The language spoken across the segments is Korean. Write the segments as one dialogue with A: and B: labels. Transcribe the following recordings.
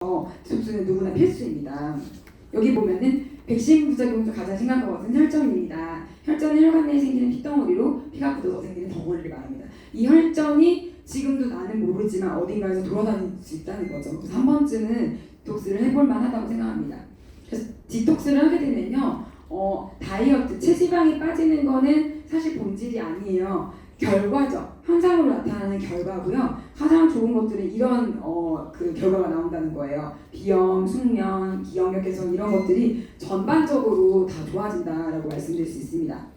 A: 디톡스는 누구나 필수입니다. 여기 보면은 백신 부작용 중 가장 심각한 것은 혈전입니다. 혈전은 혈관 내에 생기는 피덩어리로 피가 굳어서 생기는 덩어리를 말합니다. 이 혈전이 지금도 나는 모르지만 어딘가에서 돌아다닐 수 있다는 거죠. 그래서 한 번쯤은 디톡스를 해볼 만하다고 생각합니다. 그래서 디톡스를 하게 되면요, 다이어트, 체지방이 빠지는 거는 사실 본질이 아니에요. 결과죠. 현상으로 나타나는 결과고요. 가장 좋은 것들은 이런 그 결과가 나온다는 거예요. 비염, 숙면, 기억력 개선 이런 것들이 전반적으로 다 좋아진다라고 말씀드릴 수 있습니다.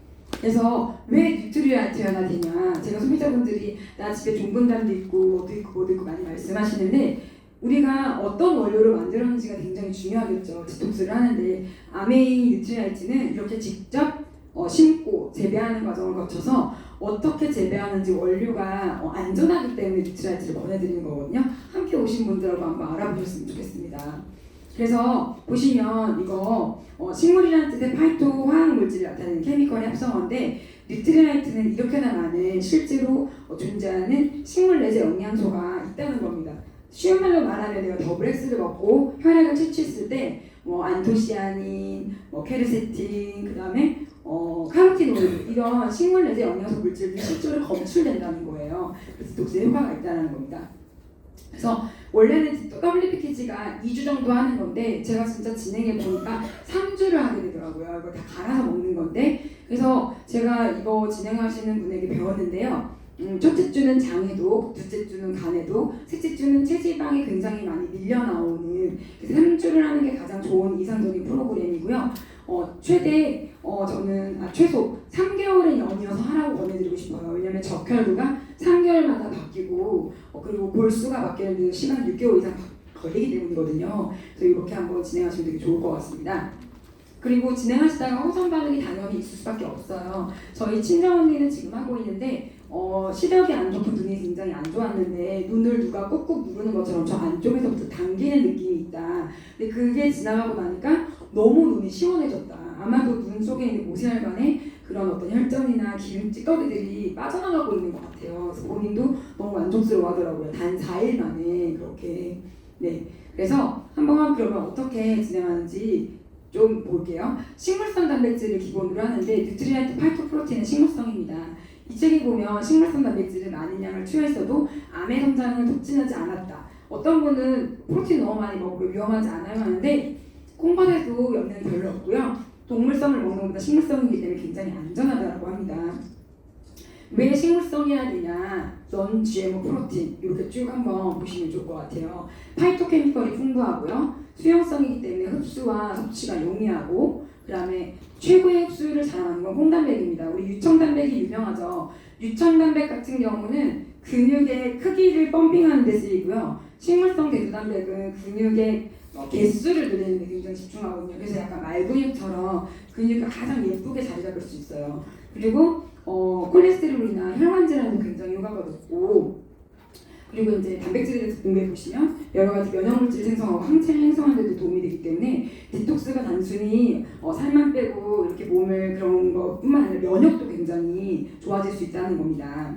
A: 그래서 왜 뉴트리라이트여야 되냐? 제가 소비자분들이 나 집에 종근담도 있고 뭐도 있고 많이 말씀하시는데 우리가 어떤 원료를 만들었는지가 굉장히 중요하겠죠. 디톡스를 하는데 아메이 뉴트리라이트는 이렇게 직접 심고 재배하는 과정을 거쳐서 어떻게 재배하는지 원료가 안전하기 때문에 뉴트리라이트를 보내드리는 거거든요. 함께 오신 분들하고 한번 알아보셨으면 좋겠습니다. 그래서 보시면 이거 식물이라는 뜻의 파이토 화학 물질을 나타내는 케미컬의 합성어인데 뉴트리라이트는 이렇게나 많은 실제로 존재하는 식물 내재 영양소가 있다는 겁니다. 쉬운 말로 말하면 내가 더블 X를 먹고 혈액을 채취했을 때 안토시아닌, 케르세틴, 그 다음에 카로티노이드 이런 식물 내재 영양소 물질들이 실제로 검출된다는 거예요. 그래서 디톡스에 효과가 있다는 겁니다. 그래서 원래는 WPKG가 2주 정도 하는 건데 제가 진짜 진행해 보니까 3주를 하게 되더라고요. 이걸 다 갈아서 먹는 건데 그래서 제가 이거 진행하시는 분에게 배웠는데요. 첫째 주는 장에도, 둘째 주는 간에도, 셋째 주는 체지방이 굉장히 많이 밀려 나오는 그래서 3주를 하는 게 가장 좋은 이상적인 프로그램이고요. 최소 3개월은 연이어서 하라고 권해드리고 싶어요. 왜냐면 적혈구가 3개월마다 바뀌고 그리고 볼수가 바뀌는 시간 6개월 이상 걸리기 때문이거든요. 그래서 이렇게 한번 진행하시면 되게 좋을 것 같습니다. 그리고 진행하시다가 호선 반응이 당연히 있을 수밖에 없어요. 저희 친정 언니는 지금 하고 있는데 시력이 안 좋고 눈이 굉장히 안 좋았는데 눈을 누가 꾹꾹 누르는 것처럼 저 안쪽에서부터 당기는 느낌이 있다. 근데 그게 지나가고 나니까 너무 눈이 시원해졌다. 아마도 눈 속에 있는 모세혈관에 그런 어떤 혈전이나 기름 찌꺼기들이 빠져나가고 있는 것 같아요. 그래서 본인도 너무 만족스러워하더라고요. 단 4일 만에 그렇게. 네. 그래서 한번 그러면 어떻게 진행하는지 좀 볼게요. 식물성 단백질을 기본으로 하는데 뉴트리라이트 파이토프로틴은 식물성입니다. 이 책에 보면 식물성 단백질을 많은 양을 투여했어도 암의 성장을 촉진하지 않았다. 어떤 분은 프로틴 너무 많이 먹고 위험하지 않아요 하는데 콩팥에도 영향이 별로 없고요. 동물성을 먹는 것보다 식물성이기 때문에 굉장히 안전하다고 합니다. 왜 식물성이어야 되냐? 넌 GMO 프로틴 이렇게 쭉 한번 보시면 좋을 것 같아요. 파이토케미컬이 풍부하고요. 수용성이기 때문에 흡수와 섭취가 용이하고 그 다음에 최고의 흡수율을 자랑하는 건 콩단백입니다. 우리 유청단백이 유명하죠. 유청단백 같은 경우는 근육의 크기를 펌핑하는 데 쓰이고요. 식물성 대두단백은 근육의 개수를 늘리는 데 굉장히 집중하거든요. 그래서 약간 말근육처럼 근육이 가장 예쁘게 자리 잡을 수 있어요. 그리고 콜레스테롤이나 혈관 질환도 굉장히 효과가 높고 그리고 이제 단백질에 대해서 공부해 보시면 여러 가지 면역물질 생성하고 항체를 생성하는 데도 도움이 되기 때문에 디톡스가 단순히 살만 빼고 이렇게 몸을 그런 것뿐만 아니라 면역도 굉장히 좋아질 수 있다는 겁니다.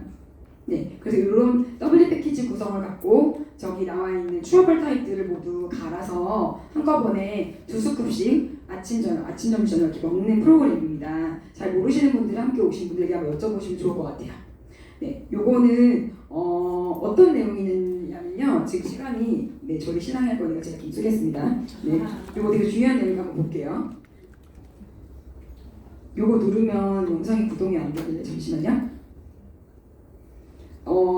A: 네, 그래서 이런 더블 패키지 구성을 갖고 저기 나와 있는 추어벌 타입들을 모두 갈아서 한꺼번에 2스쿱씩 아침, 점심, 저녁 이렇게 먹는 프로그램입니다. 잘 모르시는 분들이 함께 오신 분들에게 한번 여쭤보시면 좋을 것 같아요. 네, 요거는 어떤 내용이냐면요. 지금 시간이 저희 신앙할 거니까 제가 좀 쓰겠습니다. 네, 요거 되게 중요한 내용 한번 볼게요. 요거 누르면 영상이 구동이 안 되는데 잠시만요.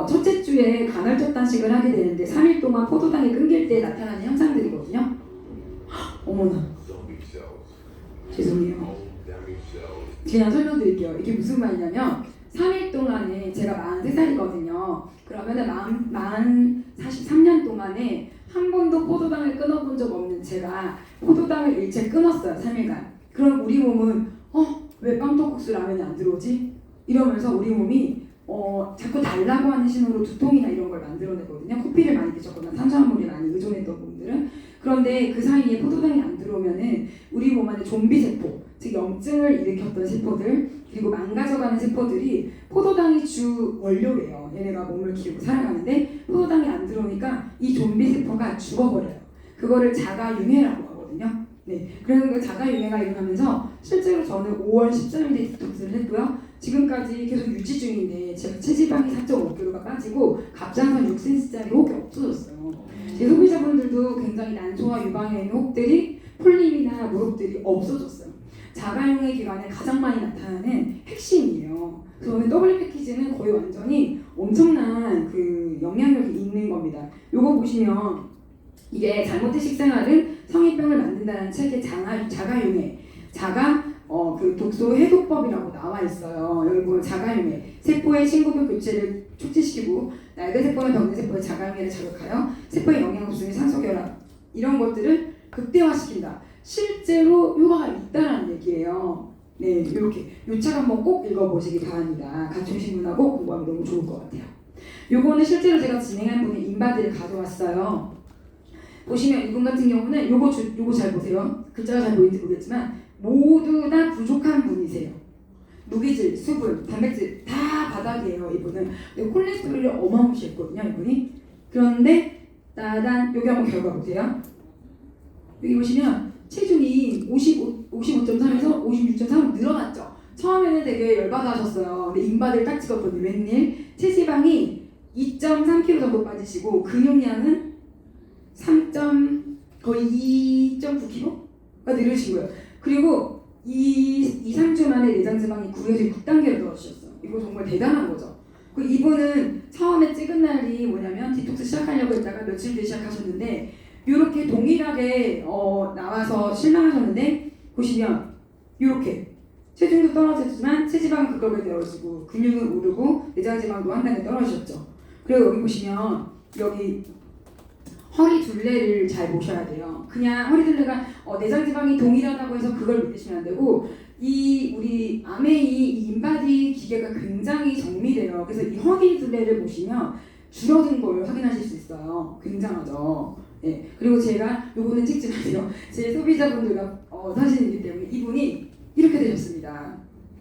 A: 첫째 주에 간헐적 단식을 하게 되는데 3일 동안 포도당이 끊길 때 나타나는 현상들이거든요. 어머나. 죄송해요. 그냥 설명드릴게요. 이게 무슨 말이냐면 3일 동안에 제가 43살이거든요. 그러면은 만 43년 동안에 한 번도 포도당을 끊어본 적 없는 제가 포도당을 일체 끊었어요. 3일간. 그럼 우리 몸은 왜 빵떡국수 라면이 안 들어오지? 이러면서 우리 몸이 자꾸 달라고 하는 신호로 두통이나 이런 걸 만들어내거든요. 커피를 많이 드셨거나 탄수화물에 많이 의존했던 분들은. 그런데 그 사이에 포도당이 안 들어오면은 우리 몸 안에 좀비 세포, 즉 염증을 일으켰던 세포들 그리고 망가져가는 세포들이 포도당이 주 원료래요. 얘네가 몸을 키우고 살아가는데 포도당이 안 들어오니까 이 좀비 세포가 죽어버려요. 그거를 자가융해라고 하거든요. 네, 그래서 그 자가융해가 일어나면서 실제로 저는 5월 13일에 디톡스를 했고요. 지금까지 계속 유지 중인데 제가 체지방이 4.5kg가 빠지고 갑상선 6cm짜리 혹이 없어졌어요. 제 소비자분들도 굉장히 난소와 유방에 있는 혹들이 폴립이나 무릎들이 없어졌어요. 자가용의 기관에 가장 많이 나타나는 핵심이에요. 저는 더블 패키지는 거의 완전히 엄청난 그 영향력이 있는 겁니다. 요거 보시면 이게 잘못된 식생활은 성인병을 만든다는 책의 자가용의 그 독소 해독법이라고 나와 있어요. 여기 보면 자가용의 세포의 신구분 교체를 촉진시키고 낡은 세포나 병든 세포의 자가용해를 자극하여 세포의 영양소의 산소결합 이런 것들을 극대화시킨다. 실제로 효과가 있다는 얘기예요. 네, 이렇게 이 책 한번 꼭 읽어보시기 바랍니다. 같이 오신 분하고 공부하면 너무 좋을 것 같아요. 요거는 실제로 제가 진행한 분의 인바디를 가져왔어요. 보시면 이분 같은 경우는 요거 잘 보세요. 글자가 잘 보이는지 모르겠지만 모두 다 부족한 분이세요. 무기질, 수분, 단백질 다 바닥이에요. 이분은 콜레스테롤이 어마무시했거든요. 이분이. 그런데 따단 여기 한번 결과 보세요. 여기 보시면 체중이 55.3에서 56.3으로 늘어났죠. 처음에는 되게 열받아 하셨어요. 근데 인바디를 딱 찍었더니 웬일 체지방이 2.3kg 정도 빠지시고 근육량은 거의 2.9kg가 늘으신 거예요. 그리고 3주 만에 내장지방이 9에서 6단계로 떨어지셨어요. 이거 정말 대단한 거죠. 그 이분은 처음에 찍은 날이 뭐냐면 디톡스 시작하려고 했다가 며칠 뒤에 시작하셨는데 이렇게 동일하게 나와서 실망하셨는데 보시면 이렇게 체중도 떨어졌지만 체지방은 극도로 떨어지고 근육은 오르고 내장지방도 한 단계 떨어지셨죠. 그리고 여기 보시면 여기 허리 둘레를 잘 보셔야 돼요. 그냥 허리 둘레가 내장지방이 동일하다고 해서 그걸 믿으시면 안 되고 우리 아메이 인바디 기계가 굉장히 정밀해요. 그래서 이 허리 둘레를 보시면 줄어든 걸 확인하실 수 있어요. 굉장하죠. 네. 그리고 제가 요거는 찍지 마세요. 제 소비자분들과 사진이기 때문에 이분이 이렇게 되셨습니다.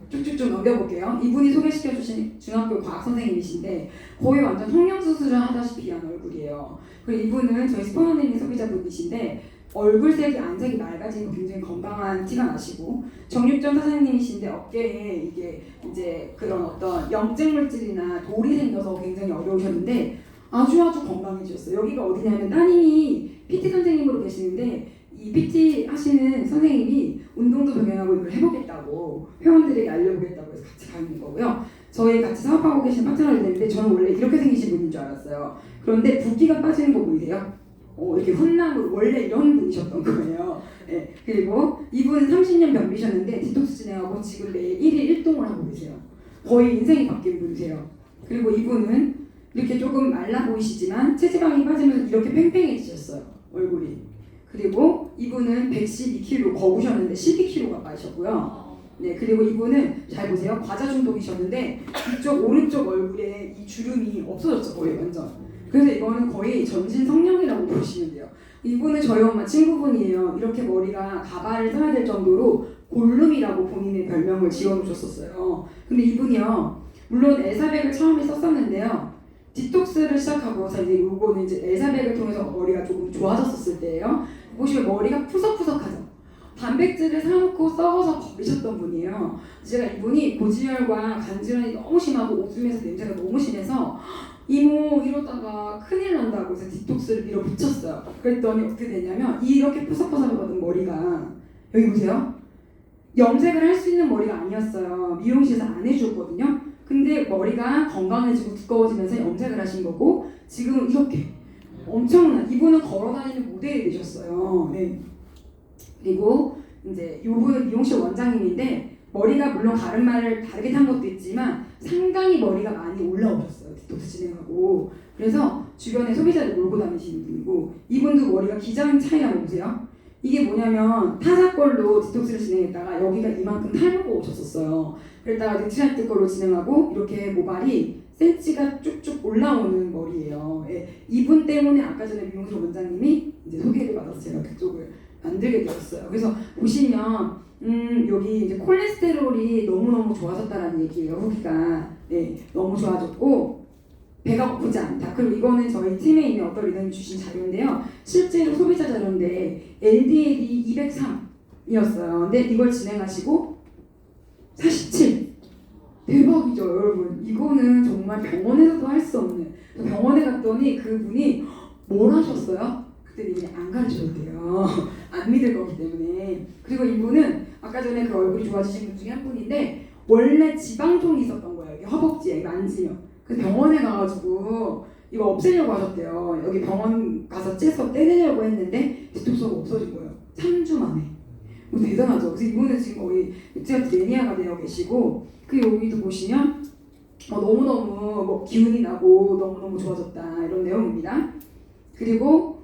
A: 쭉쭉쭉 넘겨볼게요. 이분이 소개시켜주신 중학교 과학 선생님이신데 거의 완전 성형수술을 하다시피 한 얼굴이에요. 그리고 이분은 저희 스포너님의 소비자분이신데 얼굴색이 안색이 맑아지고 굉장히 건강한 티가 나시고 정육점 사장님이신데 어깨에 이게 이제 그런 어떤 염증 물질이나 돌이 생겨서 굉장히 어려우셨는데 아주 건강해지셨어요. 여기가 어디냐면 따님이 PT 선생님으로 계시는데 이 PT 하시는 선생님이 운동도 병행하고 이걸 해보겠다고 회원들에게 알려보겠다고 해서 같이 가는 거고요. 저희 같이 사업하고 계신 파트너를 되는데 저는 원래 이렇게 생기신 분인 줄 알았어요. 그런데 붓기가 빠지는 거 보이세요? 이렇게 훈남으로 원래 이런 분이셨던 거예요. 네. 그리고 이분은 30년 변비셨는데 디톡스 진행하고 지금 매일 1일 1동을 하고 계세요. 거의 인생이 바뀐 분이세요. 그리고 이분은 이렇게 조금 말라 보이시지만 체지방이 빠지면서 이렇게 팽팽해지셨어요. 얼굴이. 그리고 이분은 112kg 거부셨는데 12kg가 빠지셨고요. 네, 그리고 이분은 잘 보세요. 과자 중독이셨는데 이쪽 오른쪽 얼굴에 이 주름이 없어졌죠. 거의 완전. 그래서 이거는 거의 전신 성령이라고 보시면 돼요. 이분은 저희 엄마 친구분이에요. 이렇게 머리가 가발을 써야 될 정도로 골룸이라고 본인의 별명을 지어놓으셨었어요. 근데 이분이요. 물론 엘사백을 처음에 썼었는데요. 디톡스를 시작하고서 이제 요거는 이제 엘사백을 통해서 머리가 조금 좋아졌었을 때예요. 보시면 머리가 푸석푸석하죠. 단백질을 사놓고 썩어서 버리셨던 분이에요. 제가 이분이 고지혈과 간질환이 너무 심하고 오줌에서 냄새가 너무 심해서 이모 이러다가 큰일 난다고 해서 디톡스를 밀어붙였어요. 그랬더니 어떻게 되냐면 이렇게 푸석푸석하던 머리가 여기 보세요. 염색을 할 수 있는 머리가 아니었어요. 미용실에서 안 해줬거든요. 근데 머리가 건강해지고 두꺼워지면서 염색을 하신 거고 지금은 이렇게 엄청난 이분은 걸어다니는 모델이 되셨어요. 네. 그리고 이제 이분은 미용실 원장님인데 머리가 물론 가르마를 다르게 탄 것도 있지만 상당히 머리가 많이 올라오셨어요. 디톡스 진행하고 그래서 주변에 소비자를 몰고 다니시는 분이고 이분도 머리가 기장 차이라고 보세요. 이게 뭐냐면 타사 걸로 디톡스를 진행했다가 여기가 이만큼 탈모가 오셨었어요. 그랬다가 넥트라이트 걸로 진행하고 이렇게 모발이 센치가 쭉쭉 올라오는 머리예요. 예, 이분 때문에 아까 전에 미용실 원장님이 이제 소개를 받아서 제가 그쪽을 만들게 되었어요. 그래서 보시면 여기 이제 콜레스테롤이 너무너무 좋아졌다는 얘기예요. 후기가 네, 너무 좋아졌고 배가 고프지 않다. 그리고 이거는 저희 팀에 있는 어떤 리더님 주신 자료인데요. 실제로 소비자 자료인데 LDL이 203이었어요. 근데 이걸 진행하시고 47. 대박이죠, 여러분. 이거는 정말 병원에서도 할 수 없는. 병원에 갔더니 그분이 뭘 하셨어요? 그랬더니 안 가르쳐도 돼요. 안 믿을 거기 때문에. 그리고 이분은 아까 전에 그 얼굴이 좋아지신 분 중에 한 분인데 원래 지방종이 있었던 거예요. 여기 허벅지에 만지면. 그래서 병원에 가가지고 이거 없애려고 하셨대요. 여기 병원 가서 째서 떼내려고 했는데 디톡스가 없어진 거예요. 3주 만에. 뭐 대단하죠. 그래서 이분은 지금 거의 엑지아트 매니아가 되어 계시고 그 여기도 보시면 너무너무 뭐 기운이 나고 너무너무 좋아졌다 이런 내용입니다. 그리고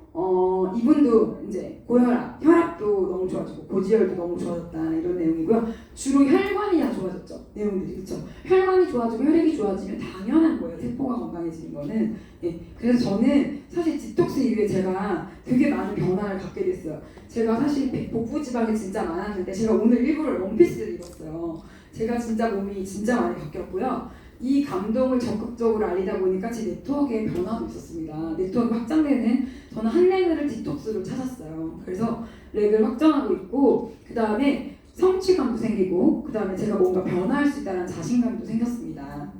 A: 이분도 이제 고혈압, 혈압도 너무 좋아지고 고지혈도 너무 좋아졌다 이런 내용이고요. 주로 혈관이 다 좋아졌죠. 내용들이 그렇죠. 혈관이 좋아지고 혈액이 좋아지면 당연한 거예요. 세포가 건강해지는 거는. 예. 그래서 저는 사실 디톡스 이후에 제가 되게 많은 변화를 갖게 됐어요. 제가 사실 복부 지방이 진짜 많았는데 제가 오늘 일부러 롱피스를 입었어요. 제가 진짜 몸이 진짜 많이 바뀌었고요. 이 감동을 적극적으로 알리다 보니까 제 네트워크에 변화도 있었습니다. 네트워크 확장되는 저는 한 레그를 디톡스로 찾았어요. 그래서 레그를 확장하고 있고 그 다음에 성취감도 생기고 그 다음에 제가 뭔가 변화할 수 있다는 자신감도 생겼습니다.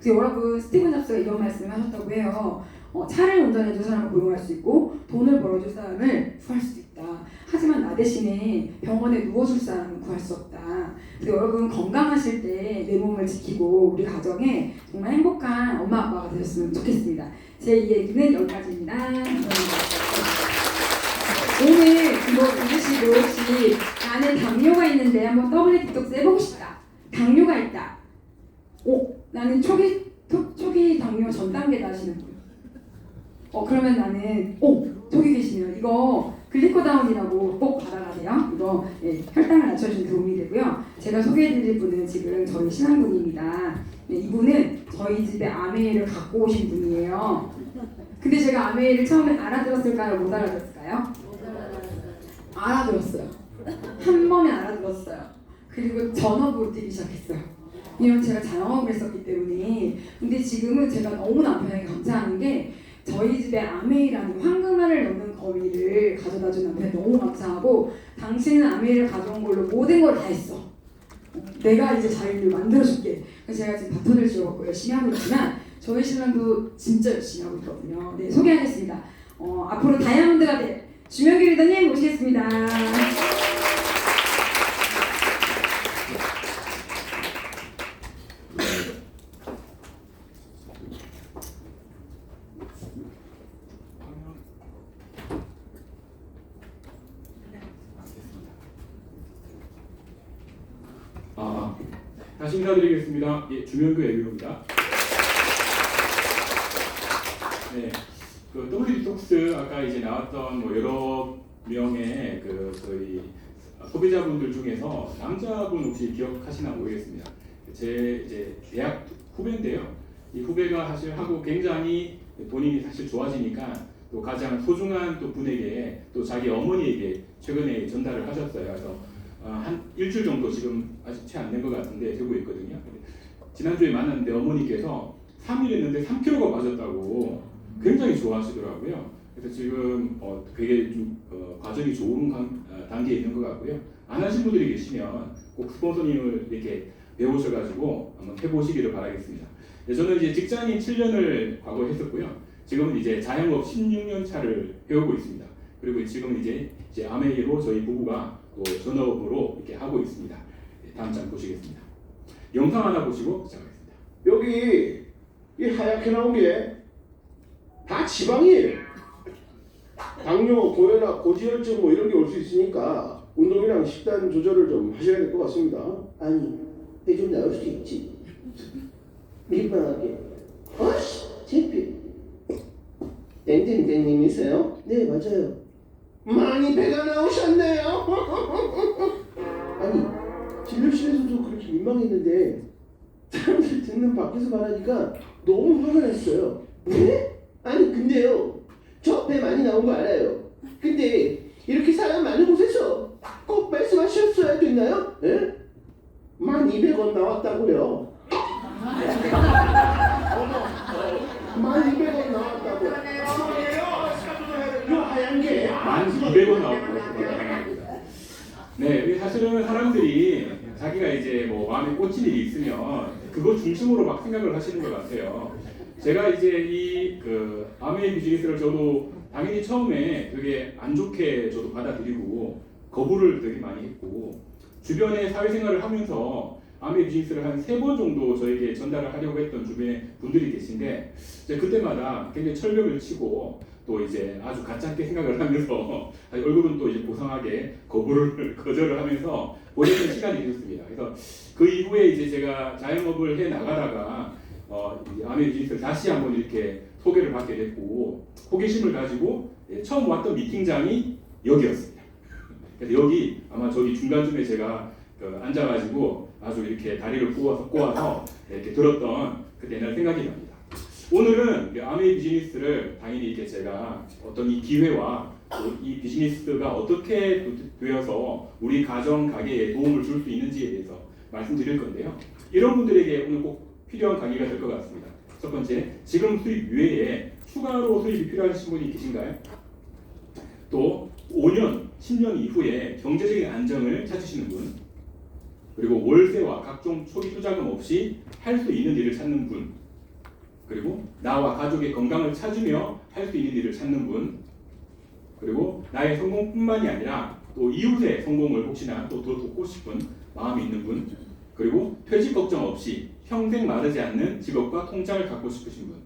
A: 그래서 여러분 스티븐 잡스가 이런 말씀을 하셨다고 해요. 차를 운전해줄 사람을 고용할 수 있고 돈을 벌어줄 사람을 구할 수도 있다. 하지만 나 대신에 병원에 누워줄 사람은 구할 수 없다. 그래서 여러분 건강하실 때 내 몸을 지키고 우리 가정에 정말 행복한 엄마 아빠가 되셨으면 좋겠습니다. 제 이 얘기는 여기까지입니다. 감사합니다. 오늘 이거 읽으시고 혹시 나는 당뇨가 있는데 한번 더블 디톡스 해보고 싶다. 당뇨가 있다. 나는 초기 당뇨 전 단계다 하시는 분. 그러면 나는 저기 계시네요. 이거 글리코다운이라고 꼭 받아가세요. 이거 혈당을 낮춰주는 도움이 되고요. 제가 소개해드릴 분은 지금 저희 신앙분입니다. 이분은 저희 집에 아메이를 갖고 오신 분이에요. 근데 제가 아메이를 처음에 알아들었을까요? 못 알아들었을까요? 알아들었어요. 한 번에 알아들었어요. 그리고 전업으로 뛰기 시작했어요. 이런 제가 자영업을 했었기 때문에. 근데 지금은 제가 너무 남편에게 감사하는 게 저희 집에 아메이라는 황금알을 넣는 거위를 가져다준 남편에 너무 감사하고 당신은 아메이를 가져온 걸로 모든 걸 다 했어. 내가 이제 자유를 만들어줄게. 그래서 제가 지금 바톤을 쥐어갖고 열심히 하고 있지만 저희 신랑도 진짜 열심히 하고 있거든요. 네, 소개하겠습니다. 앞으로 다이아몬드가 될 주명기 리더님 모시겠습니다.
B: 다시 인사드리겠습니다. 주명규 애교입니다. 네, 그 W 디톡스 아까 이제 나왔던 여러 명의 저희 소비자분들 중에서 남자분 혹시 기억하시나 모르겠습니다. 제 이제 대학 후배인데요. 이 후배가 사실 하고 굉장히 본인이 사실 좋아지니까 또 가장 소중한 또 분에게 또 자기 어머니에게 최근에 전달을 하셨어요. 그래서 한 일주일 정도 지금 아직 채 안 된 것 같은데 되고 있거든요. 지난주에 만났는데 어머니께서 3일 했는데 3kg가 빠졌다고 굉장히 좋아하시더라고요. 그래서 지금 되게 좀 과정이 좋은 단계에 있는 것 같고요. 안 하신 분들이 계시면 꼭 스폰서님을 이렇게 배우셔가지고 한번 해보시기를 바라겠습니다. 네, 저는 이제 직장인 7년을 과거에 했었고요. 지금은 이제 자영업 16년 차를 해오고 있습니다. 그리고 지금은 이제 아메이로 저희 부부가 또 전업으로 이렇게 하고 있습니다. 다음 장 보시겠습니다. 영상 하나 보시고 시작하겠습니다.
C: 여기 이 하얗게 나온 게 다 지방이에요. 당뇨, 고혈압, 고지혈증 뭐 이런 게 올 수 있으니까 운동이랑 식단 조절을 좀 하셔야 될 것 같습니다.
D: 아니, 배 좀 나올 수도 있지. 민망하게. 어씨, 창피. 땡땡땡님이세요? 네, 맞아요.
C: 많이 배가 나오셨네요.
D: 아니, 진료실에서도 그렇게 민망했는데 사람들 듣는 밖에서 말하니까 너무 화가 났어요. 네? 아니, 근데요. 저 배 많이 나온 거 알아요. 근데 이렇게 사람 많은 곳에서 꼭 말씀하셨어야 됐나요? 예? 1200원 나왔다고요.
B: 합니다. 네, 사실은 사람들이 자기가 이제 뭐 마음에 꽂힌 일이 있으면 그거 중심으로 막 생각을 하시는 것 같아요. 제가 이제 이 그 아메이 비즈니스를 저도 당연히 처음에 되게 안 좋게 저도 받아들이고 거부를 되게 많이 했고 주변에 사회생활을 하면서 아메이 비즈니스를 한 3번 정도 저에게 전달을 하려고 했던 주변에 분들이 계신데 이제 그때마다 굉장히 철벽을 치고 또 이제 아주 가짜게 생각을 하면서 얼굴은 또 이제 고상하게 거절을 하면서 보냈던 시간이 있었습니다. 그래서 그 이후에 이제 제가 자영업을 해 나가다가 아메이 비즈니스를 다시 한번 이렇게 소개를 받게 됐고 호기심을 가지고 처음 왔던 미팅장이 여기였습니다. 그래서 여기 아마 저기 중간쯤에 제가 앉아가지고 아주 이렇게 다리를 꼬아서 이렇게 들었던 그때 옛날 생각이 납니다. 오늘은 아메이 비즈니스를 당연히 이렇게 제가 어떤 이 기회와 또 이 비즈니스가 어떻게 되어서 우리 가정 가게에 도움을 줄 수 있는지에 대해서 말씀드릴 건데요. 이런 분들에게 오늘 꼭 필요한 강의가 될 것 같습니다. 첫 번째, 지금 수입 외에 추가로 수입이 필요하신 분이 계신가요? 또 5년, 10년 이후에 경제적인 안정을 찾으시는 분, 그리고 월세와 각종 초기 투자금 없이 할 수 있는 일을 찾는 분, 그리고 나와 가족의 건강을 찾으며 할 수 있는 일을 찾는 분, 그리고 나의 성공뿐만이 아니라 또 이웃의 성공을 혹시나 또 더 돕고 싶은 마음이 있는 분, 그리고 퇴직 걱정 없이 평생 마르지 않는 직업과 통장을 갖고 싶으신 분,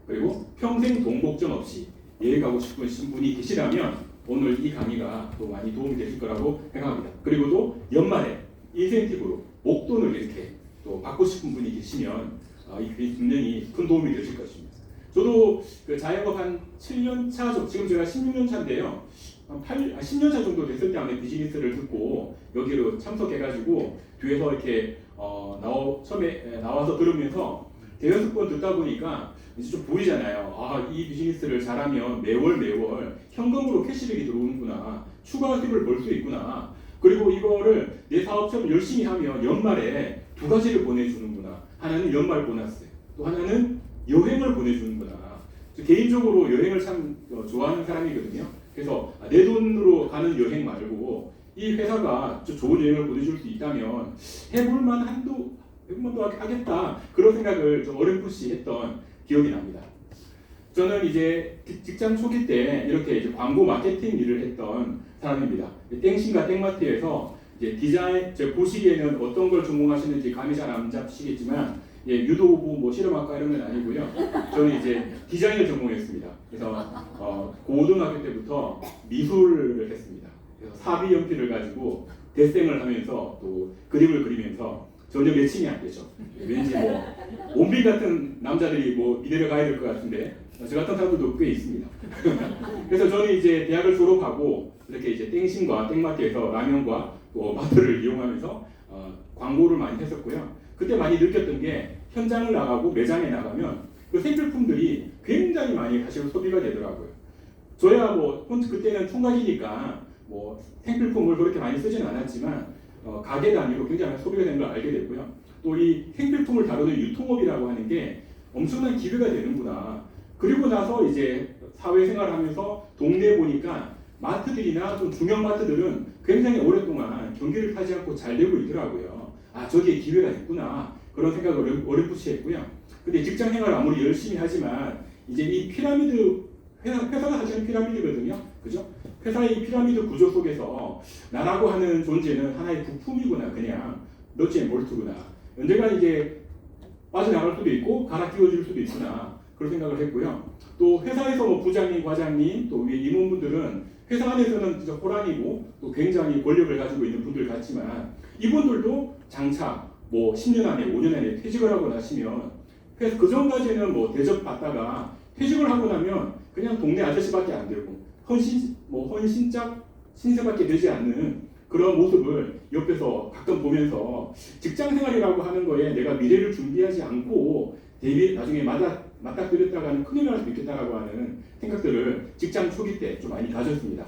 B: 그리고 평생 돈 걱정 없이 여행 가고 싶으신 분이 계시다면 오늘 이 강의가 또 많이 도움이 되실 거라고 생각합니다. 그리고 또 연말에 인센티브로 목돈을 이렇게 또 받고 싶은 분이 계시면 이 분명히 큰 도움이 되실 것입니다. 저도 그 자영업 한 7년 차, 지금 제가 16년 차인데요. 10년 차 정도 됐을 때 아마 비즈니스를 듣고 여기로 참석해가지고 뒤에서 이렇게 처음에 나와서 들으면서 대여섯 번 듣다 보니까 이제 좀 보이잖아요. 아, 이 비즈니스를 잘하면 매월 현금으로 캐시백이 들어오는구나. 추가 수입을 벌 수 있구나. 그리고 이거를 내 사업처럼 열심히 하면 연말에 2가지를 보내주는구나. 하나는 연말 보너스, 또 하나는 여행을 보내주는구나. 개인적으로 여행을 참 좋아하는 사람이거든요. 그래서 내 돈으로 가는 여행 말고 이 회사가 좋은 여행을 보내줄 수 있다면 해볼만도 하겠다. 그런 생각을 좀 어렴풋이 했던 기억이 납니다. 저는 이제 직장 초기 때 이렇게 이제 광고 마케팅 일을 했던 사람입니다. 땡신과 땡마트에서 이제 디자인, 제가 보시기에는 어떤 걸 전공하시는지 감이 잘 안 잡히시겠지만, 유도부 뭐 실험학과 이런 건 아니고요. 저는 이제 디자인을 전공했습니다. 그래서 고등학교 때부터 미술을 했습니다. 그래서 사비 연필을 가지고 데생을 하면서 또 그림을 그리면서 전혀 매칭이 안 되죠. 왠지 뭐 원빈 같은 남자들이 뭐 이대로 가야 될 것 같은데 저 같은 사람들도 꽤 있습니다. 그래서 저는 이제 대학을 졸업하고 이렇게 이제 땡신과 땡마트에서 라면과 또 마트를 이용하면서 광고를 많이 했었고요. 그때 많이 느꼈던 게 현장을 나가고 매장에 나가면 그 생필품들이 굉장히 많이 사실 소비가 되더라고요. 저야 뭐 그때는 총각이니까 뭐 생필품을 그렇게 많이 쓰지는 않았지만 가게 단위로 굉장히 소비가 되는 걸 알게 됐고요. 또 이 생필품을 다루는 유통업이라고 하는 게 엄청난 기회가 되는구나. 그리고 나서 이제 사회생활을 하면서 동네에 보니까 마트들이나 좀 중형 마트들은 굉장히 오랫동안 경기를 타지 않고 잘 되고 있더라고요. 아, 저기에 기회가 있구나. 그런 생각을 어렴풋이 했고요. 근데 직장 생활을 아무리 열심히 하지만 이제 이 피라미드, 회사가 사실은 피라미드거든요. 그죠? 회사의 피라미드 구조 속에서 나라고 하는 존재는 하나의 부품이구나. 그냥 너지의 몰트구나. 언젠가 이제 빠져나갈 수도 있고 갈아 끼워줄 수도 있구나. 그런 생각을 했고요. 또 회사에서 뭐 부장님, 과장님, 또 위에 임원분들은 회사 안에서는 진짜 호랑이고 또 굉장히 권력을 가지고 있는 분들 같지만 이분들도 장차 뭐 10년 안에 5년 안에 퇴직을 하고 나시면 그래서 그 전까지는 뭐 대접받다가 퇴직을 하고 나면 그냥 동네 아저씨밖에 안 되고 헌신짝 신세밖에 되지 않는 그런 모습을 옆에서 가끔 보면서 직장 생활이라고 하는 거에 내가 미래를 준비하지 않고 나중에 맞닥뜨렸다가는 큰일 날 수 있겠다라고 하는 생각들을 직장 초기 때 좀 많이 가졌습니다.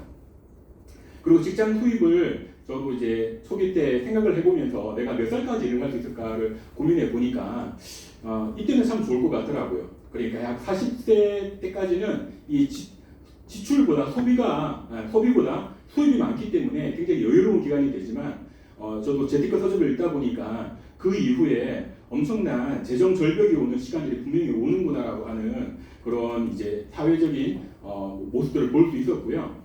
B: 그리고 직장 수입을 저도 이제 초기 때 생각을 해보면서 내가 몇 살까지 일을 할 수 있을까를 고민해 보니까 이때는 참 좋을 것 같더라고요. 그러니까 약 40세 때까지는 이 지출보다 소비보다 수입이 많기 때문에 굉장히 여유로운 기간이 되지만 저도 재테크 서적을 읽다 보니까 그 이후에 엄청난 재정 절벽이 오는 시간들이 분명히 오는구나라고 하는 그런 이제 사회적인 모습들을 볼 수 있었고요.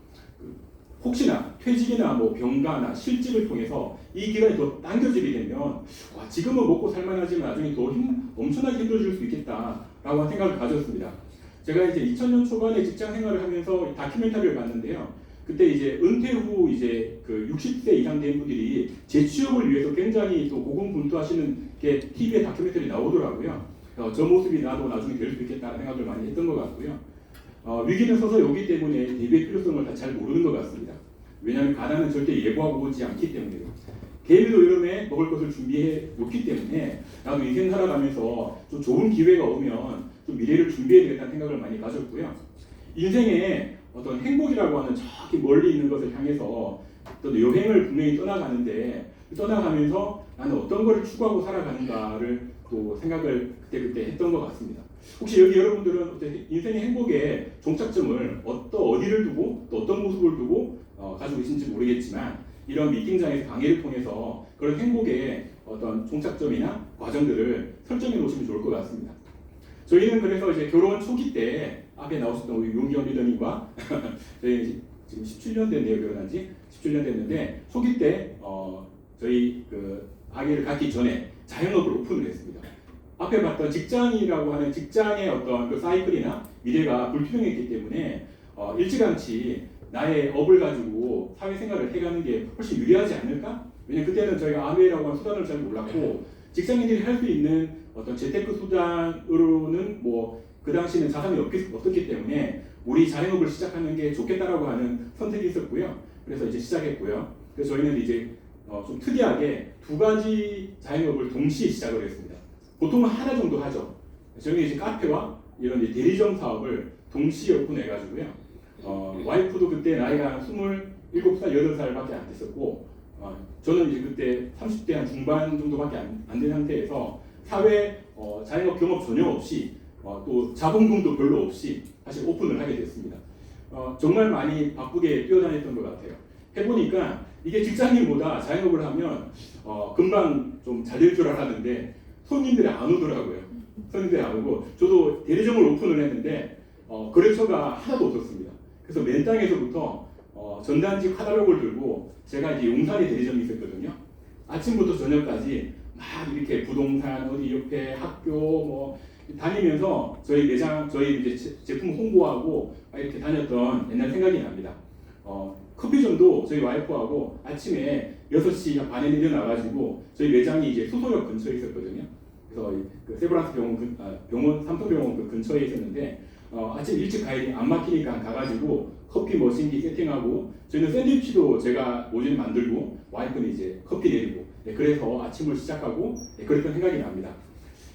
B: 혹시나 퇴직이나 뭐 병가나 실직을 통해서 이 기간이 더 당겨지게 되면 지금은 먹고 살만하지만 나중에 더 엄청나게 힘들어질 수 있겠다라고 하는 생각을 가졌습니다. 제가 이제 2000년 초반에 직장 생활을 하면서 다큐멘터리를 봤는데요. 그때 이제 은퇴 후 이제 그 60세 이상 된 분들이 재취업을 위해서 굉장히 또 고군분투하시는 게 TV에 다큐멘터리 나오더라고요. 저 모습이 나도 나중에 될 수 있겠다는 생각을 많이 했던 것 같고요. 위기는 서서히 오기 때문에 대비의 필요성을 다 잘 모르는 것 같습니다. 왜냐하면 가난은 절대 예고하고 오지 않기 때문에요. 개미도 여름에 먹을 것을 준비해 놓기 때문에 나도 인생 살아가면서 좀 좋은 기회가 오면 좀 미래를 준비해야 되겠다는 생각을 많이 가졌고요. 인생에 어떤 행복이라고 하는 저기 멀리 있는 것을 향해서 또 여행을 분명히 떠나가는데 떠나가면서 나는 어떤 것을 추구하고 살아가는가를 또 생각을 그때 했던 것 같습니다. 혹시 여기 여러분들은 인생의 행복의 종착점을 어디를 두고 또 어떤 모습을 두고 가지고 계신지 모르겠지만 이런 미팅장에서 강의를 통해서 그런 행복의 어떤 종착점이나 과정들을 설정해 놓으시면 좋을 것 같습니다. 저희는 그래서 이제 결혼 초기 때 앞에 나오셨던 우리 윤기현 리더님과 저희 지금 17년 됐네요. 결혼한 지 17년 됐는데 초기 때 저희 그 아기를 갖기 전에 자영업을 오픈을 했습니다. 앞에 봤던 직장이라고 하는 직장의 어떤 그 사이클이나 미래가 불투명했기 때문에 일찌감치 나의 업을 가지고 사회생활을 해가는 게 훨씬 유리하지 않을까? 왜냐면 그때는 저희가 아메이라고 하는 수단을 잘 몰랐고 직장인들이 할 수 있는 어떤 재테크 수단으로는 뭐 그 당시에는 자산이 없었기 때문에 우리 자영업을 시작하는 게 좋겠다라고 하는 선택이 있었고요. 그래서 이제 시작했고요. 그래서 저희는 이제 좀 특이하게 두 가지 자영업을 동시에 시작을 했습니다. 보통은 하나 정도 하죠. 저희는 이제 카페와 이런 이제 대리점 사업을 동시에 오픈해가지고요. 와이프도 그때 나이가 27살, 8살밖에 안 됐었고 저는 이제 그때 30대 한 중반 정도밖에 안 된 상태에서 사회 자영업 경험 전혀 없이 또 자본금도 별로 없이 사실 오픈을 하게 됐습니다. 정말 많이 바쁘게 뛰어다녔던 것 같아요. 해보니까 이게 직장인보다 자영업을 하면 금방 좀 잘 될 줄 알았는데 손님들이 안 오더라고요. 손님들이 안 오고 저도 대리점을 오픈을 했는데 거래처가 하나도 없었습니다. 그래서 맨 땅에서부터 전단지 카탈로그를 들고 제가 이제 용산에 대리점이 있었거든요. 아침부터 저녁까지 막 이렇게 부동산 어디 옆에 학교 뭐 다니면서 저희 매장 저희 이제 제품 홍보하고 이렇게 다녔던 옛날 생각이 납니다. 커피점도 저희 와이프하고 아침에 6시 반에 일어나가지고 저희 매장이 이제 수서역 근처에 있었거든요. 그래서 그 세브란스 병원 삼성병원 그 근처에 있었는데 아침 일찍 가야 안 막히니까 가가지고 커피 머신기 세팅하고 저희는 샌드위치도 제가 오전에 만들고 와이프는 이제 커피 내리고 그래서 아침을 시작하고 그랬던 생각이 납니다.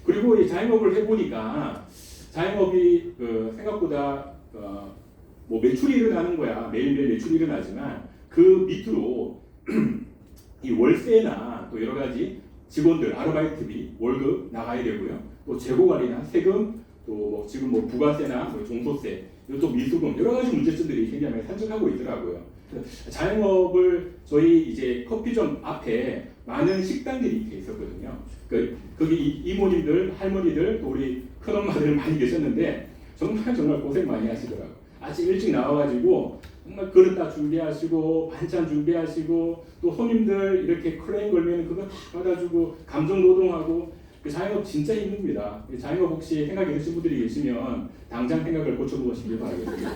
B: 그리고 이 자영업을 해보니까 자영업이 생각보다 뭐 매출이 일어나는 거야. 매일매일 매출이 일어나지만 그 밑으로 이 월세나 또 여러 가지 직원들 아르바이트비 월급 나가야 되고요. 또 재고관리나 세금 또 지금 뭐 부가세나 뭐 종소세 이쪽 미수금 여러 가지 문제점들이 굉장히 산적하고 있더라고요. 자영업을 저희 이제 커피점 앞에 많은 식당들이 이렇게 있었거든요. 거기 이모님들, 할머니들, 또 우리 큰엄마들 많이 계셨는데 정말 고생 많이 하시더라고요. 아침 일찍 나와가지고 정말 그릇 다 준비하시고 반찬 준비하시고 또 손님들 이렇게 크레인 걸면 그거 다 받아주고 감정 노동하고 자영업 진짜 힘듭니다. 자영업 혹시 생각이 드신 분들이 계시면 당장 생각을 고쳐보시길 바라겠습니다.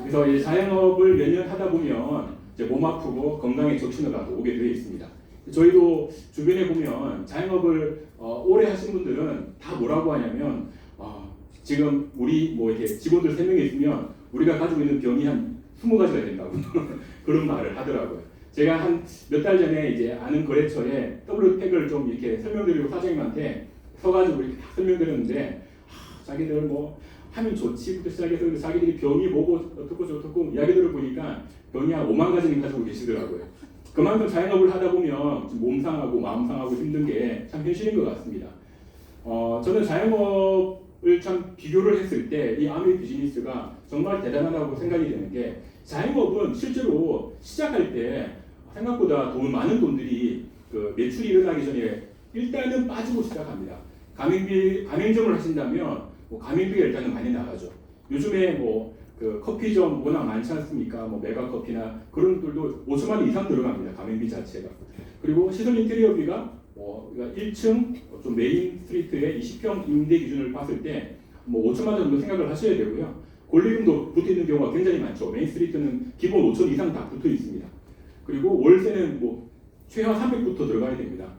B: 그래서 이 자영업을 몇 년 하다 보면 이제 몸 아프고 건강에 적신호가 오게 되어 있습니다. 저희도 주변에 보면 자영업을 오래 하신 분들은 다 뭐라고 하냐면 지금 우리 뭐 이렇게 직원들 3명이 있으면 우리가 가지고 있는 병이 한 20가지가 된다고 그런 말을 하더라고요. 제가 한 몇 달 전에 이제 아는 거래처에 W팩을 좀 이렇게 설명드리고 사장님한테 서가지고 이렇게 딱 설명드렸는데 자기들 뭐 하면 좋지부터 시작해서 자기들이 병이 뭐고 어떻고 저떻고 이야기들을 보니까 병이 한 5만 가지는 가지고 계시더라고요. 그만큼 자영업을 하다 보면 몸 상하고 마음 상하고 힘든 게 참 현실인 것 같습니다. 저는 자영업을 참 비교를 했을 때 이 아메이 비즈니스가 정말 대단하다고 생각이 되는 게 자영업은 실제로 시작할 때 생각보다 많은 돈들이 그 매출이 일어나기 전에 일단은 빠지고 시작합니다. 가맹점을 하신다면 뭐 가맹비가 일단은 많이 나가죠. 요즘에 뭐 그 커피점 워낙 많지 않습니까? 뭐 메가커피나 그런 것들도 5천만 원 이상 들어갑니다. 가맹비 자체가. 그리고 시설 인테리어비가 1층 좀 메인 스트리트의 20평 임대 기준을 봤을 때 뭐 5천만 원 정도 생각을 하셔야 되고요. 권리금도 붙어 있는 경우가 굉장히 많죠. 메인 스트리트는 기본 5천 이상 다 붙어 있습니다. 그리고 월세는 뭐 최하 300부터 들어가야 됩니다.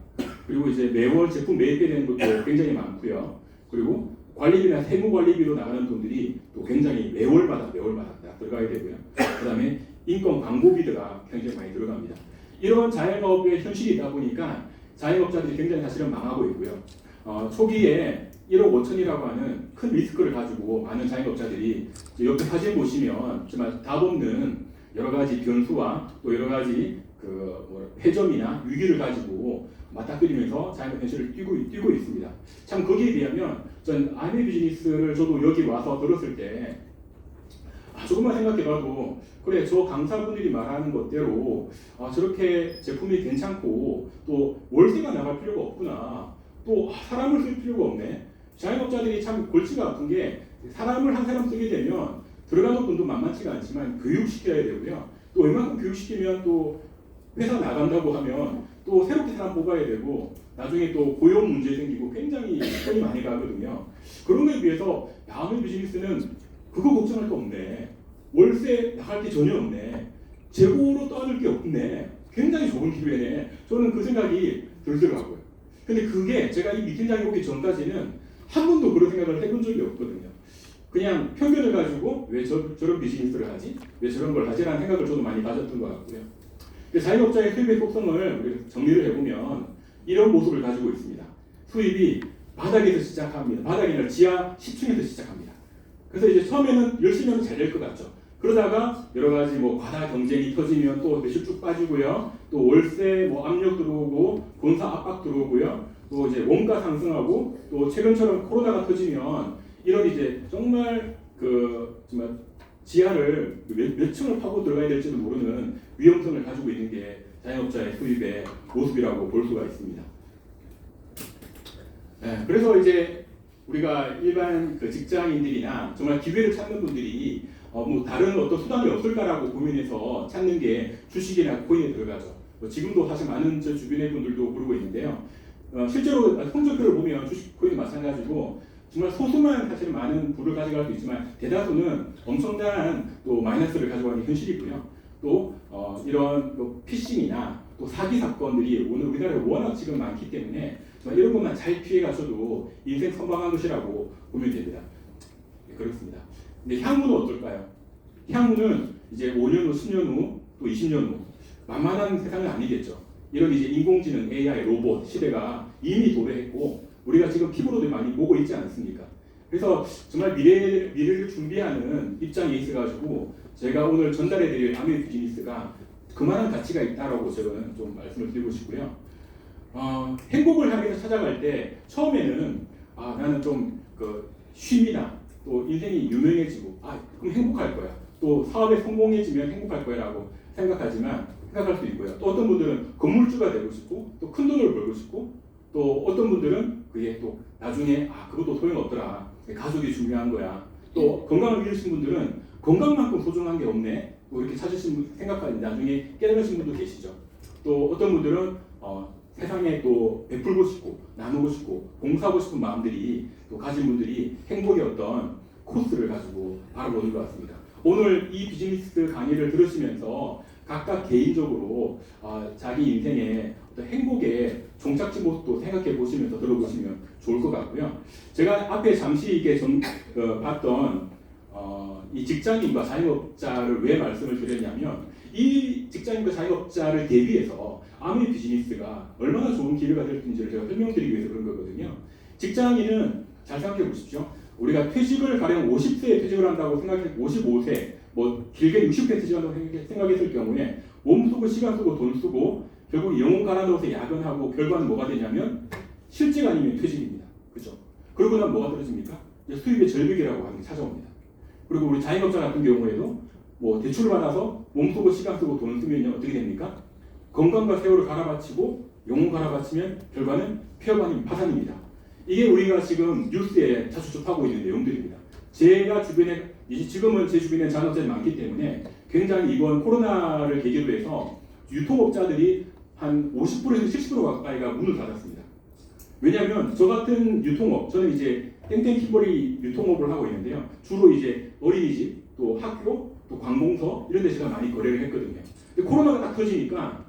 B: 그리고 이제 매월 제품 매입해야 되는 것도 굉장히 많고요. 그리고 관리비나 세무 관리비로 나가는 돈들이 또 굉장히 매월마다 다 들어가야 되고요. 그다음에 인건 광고비가 굉장히 많이 들어갑니다. 이런 자영업의 현실이 있다 보니까 자영업자들이 굉장히 사실은 망하고 있고요. 초기에 1억 5천이라고 하는 큰 리스크를 가지고 많은 자영업자들이 옆에 사진 보시면 정말 답 없는 여러 가지 변수와 또 여러 가지 폐점이나 위기를 가지고 맞닥뜨리면서 자영업 현실을 뛰고 있습니다. 참 거기에 비하면 전 아내 비즈니스를 저도 여기 와서 들었을 때 조금만 생각해봐도 그래 저 강사분들이 말하는 것대로 저렇게 제품이 괜찮고 또 월세가 나갈 필요가 없구나 또 사람을 쓸 필요가 없네. 자영업자들이 참 골치가 아픈 게 사람을 한 사람 쓰게 되면 들어가는 돈도 만만치가 않지만 교육시켜야 되고요. 또 웬만큼 교육시키면 또 회사 나간다고 하면 또 새롭게 사람 뽑아야 되고 나중에 또 고용 문제 생기고 굉장히 돈이 많이 가거든요. 그런 거에 비해서 야외 비즈니스는 그거 걱정할 거 없네. 월세 나갈 게 전혀 없네. 재고로 떠안을 게 없네. 굉장히 좋은 기회네. 저는 그 생각이 들더라고요. 근데 그게 제가 이 미팅장에 오기 전까지는 한 번도 그런 생각을 해본 적이 없거든요. 그냥 편견을 가지고 왜 저런 비즈니스를 하지? 왜 저런 걸 하지? 라는 생각을 저도 많이 가졌던 것 같고요. 자영업자의 수입의 속성을 정리를 해보면 이런 모습을 가지고 있습니다. 수입이 바닥에서 시작합니다. 바닥이 아니라 지하 10층에서 시작합니다. 그래서 이제 처음에는 열심히 하면 잘 될 것 같죠. 그러다가 여러 가지 과다 경쟁이 터지면 또 매출 쭉 빠지고요. 또 월세 압력 들어오고 본사 압박 들어오고요. 또 이제 원가 상승하고 또 최근처럼 코로나가 터지면 이런 이제 정말 정말 지하를 몇 층을 파고 들어가야 될지도 모르는 위험성을 가지고 있는 게 자영업자의 수입의 모습이라고 볼 수가 있습니다. 네, 그래서 이제 우리가 일반 직장인들이나 정말 기회를 찾는 분들이 다른 어떤 수단이 없을까라고 고민해서 찾는 게 주식이나 코인에 들어가죠. 지금도 사실 많은 저 주변의 분들도 그러고 있는데요. 실제로 성적표를 보면 주식, 코인 마찬가지고 정말 소수만 사실 많은 부를 가져갈 수 있지만 대다수는 엄청난 또 마이너스를 가져가는 현실이고요. 또 이런 피싱이나 또 사기 사건들이 오늘 우리나라에 워낙 지금 많기 때문에 이런 것만 잘 피해가셔도 인생 선방한 것이라고 보면 됩니다. 네, 그렇습니다. 근데 향후는 어떨까요? 향후는 이제 5년 후, 10년 후, 또 20년 후 만만한 세상은 아니겠죠. 이런 이제 인공지능, AI, 로봇 시대가 이미 도래했고 우리가 지금 피부로도 많이 보고 있지 않습니까? 그래서 정말 미래를 준비하는 입장에 있어가지고 제가 오늘 전달해드릴 아메 비즈니스가 그만한 가치가 있다라고 저는 좀 말씀을 드리고 싶고요. 행복을 향해서 찾아갈 때 처음에는 나는 좀 쉼이나 또 인생이 유명해지고 그럼 행복할 거야. 또 사업에 성공해지면 행복할 거야라고 생각할 수 있고요. 또 어떤 분들은 건물주가 되고 싶고 또 큰 돈을 벌고 싶고 또 어떤 분들은 그게 또 나중에 그것도 소용없더라. 가족이 중요한 거야. 또 건강을 잃으신 분들은 건강만큼 소중한 게 없네. 또 이렇게 생각하니 나중에 깨달으신 분도 계시죠. 또 어떤 분들은 세상에 또 베풀고 싶고 나누고 싶고 봉사하고 싶은 마음들이 또 가진 분들이 행복의 어떤 코스를 가지고 바라보는 것 같습니다. 오늘 이 비즈니스 강의를 들으시면서 각각 개인적으로 자기 인생의 어떤 행복의 종착지 모습도 생각해 보시면서 들어보시면 좋을 것 같고요. 제가 앞에 잠시 이게 봤던 이 직장인과 자영업자를 왜 말씀을 드렸냐면 이 직장인과 자영업자를 대비해서 아메 비즈니스가 얼마나 좋은 기회가 될 수인지를 제가 설명드리기 위해서 그런 거거든요. 직장인은 잘 생각해 보십시오. 우리가 퇴직을 가령 50세에 퇴직을 한다고 생각해 55세 길게 60세 퇴직한다고 생각했을 경우에 몸 쓰고 시간 쓰고 돈 쓰고 결국 영혼 갈아 넣어서 야근하고 결과는 뭐가 되냐면 실직 아니면 퇴직입니다. 그렇죠? 그러고 나면 뭐가 떨어집니까? 수입의 절벽이라고 하는 게 찾아옵니다. 그리고 우리 자영업자 같은 경우에도 뭐 대출을 받아서 몸 쓰고 시간 쓰고 돈 쓰면 어떻게 됩니까? 건강과 세월을 갈아바치고 영혼 갈아바치면 결과는 폐업 아닌 파산입니다. 이게 우리가 지금 뉴스에 자주 접하고 있는 내용들입니다. 제가 주변에 지금은 제 주변에 자영업자들이 많기 때문에 굉장히 이번 코로나를 계기로 해서 유통업자들이 한 50%에서 70% 가까이가 문을 닫았습니다. 왜냐하면 저 같은 유통업, 저는 이제 땡땡 키보리 유통업을 하고 있는데요. 주로 이제 어린이집, 또 학교, 또 관공서 이런 데 제가 많이 거래를 했거든요. 근데 코로나가 딱 터지니까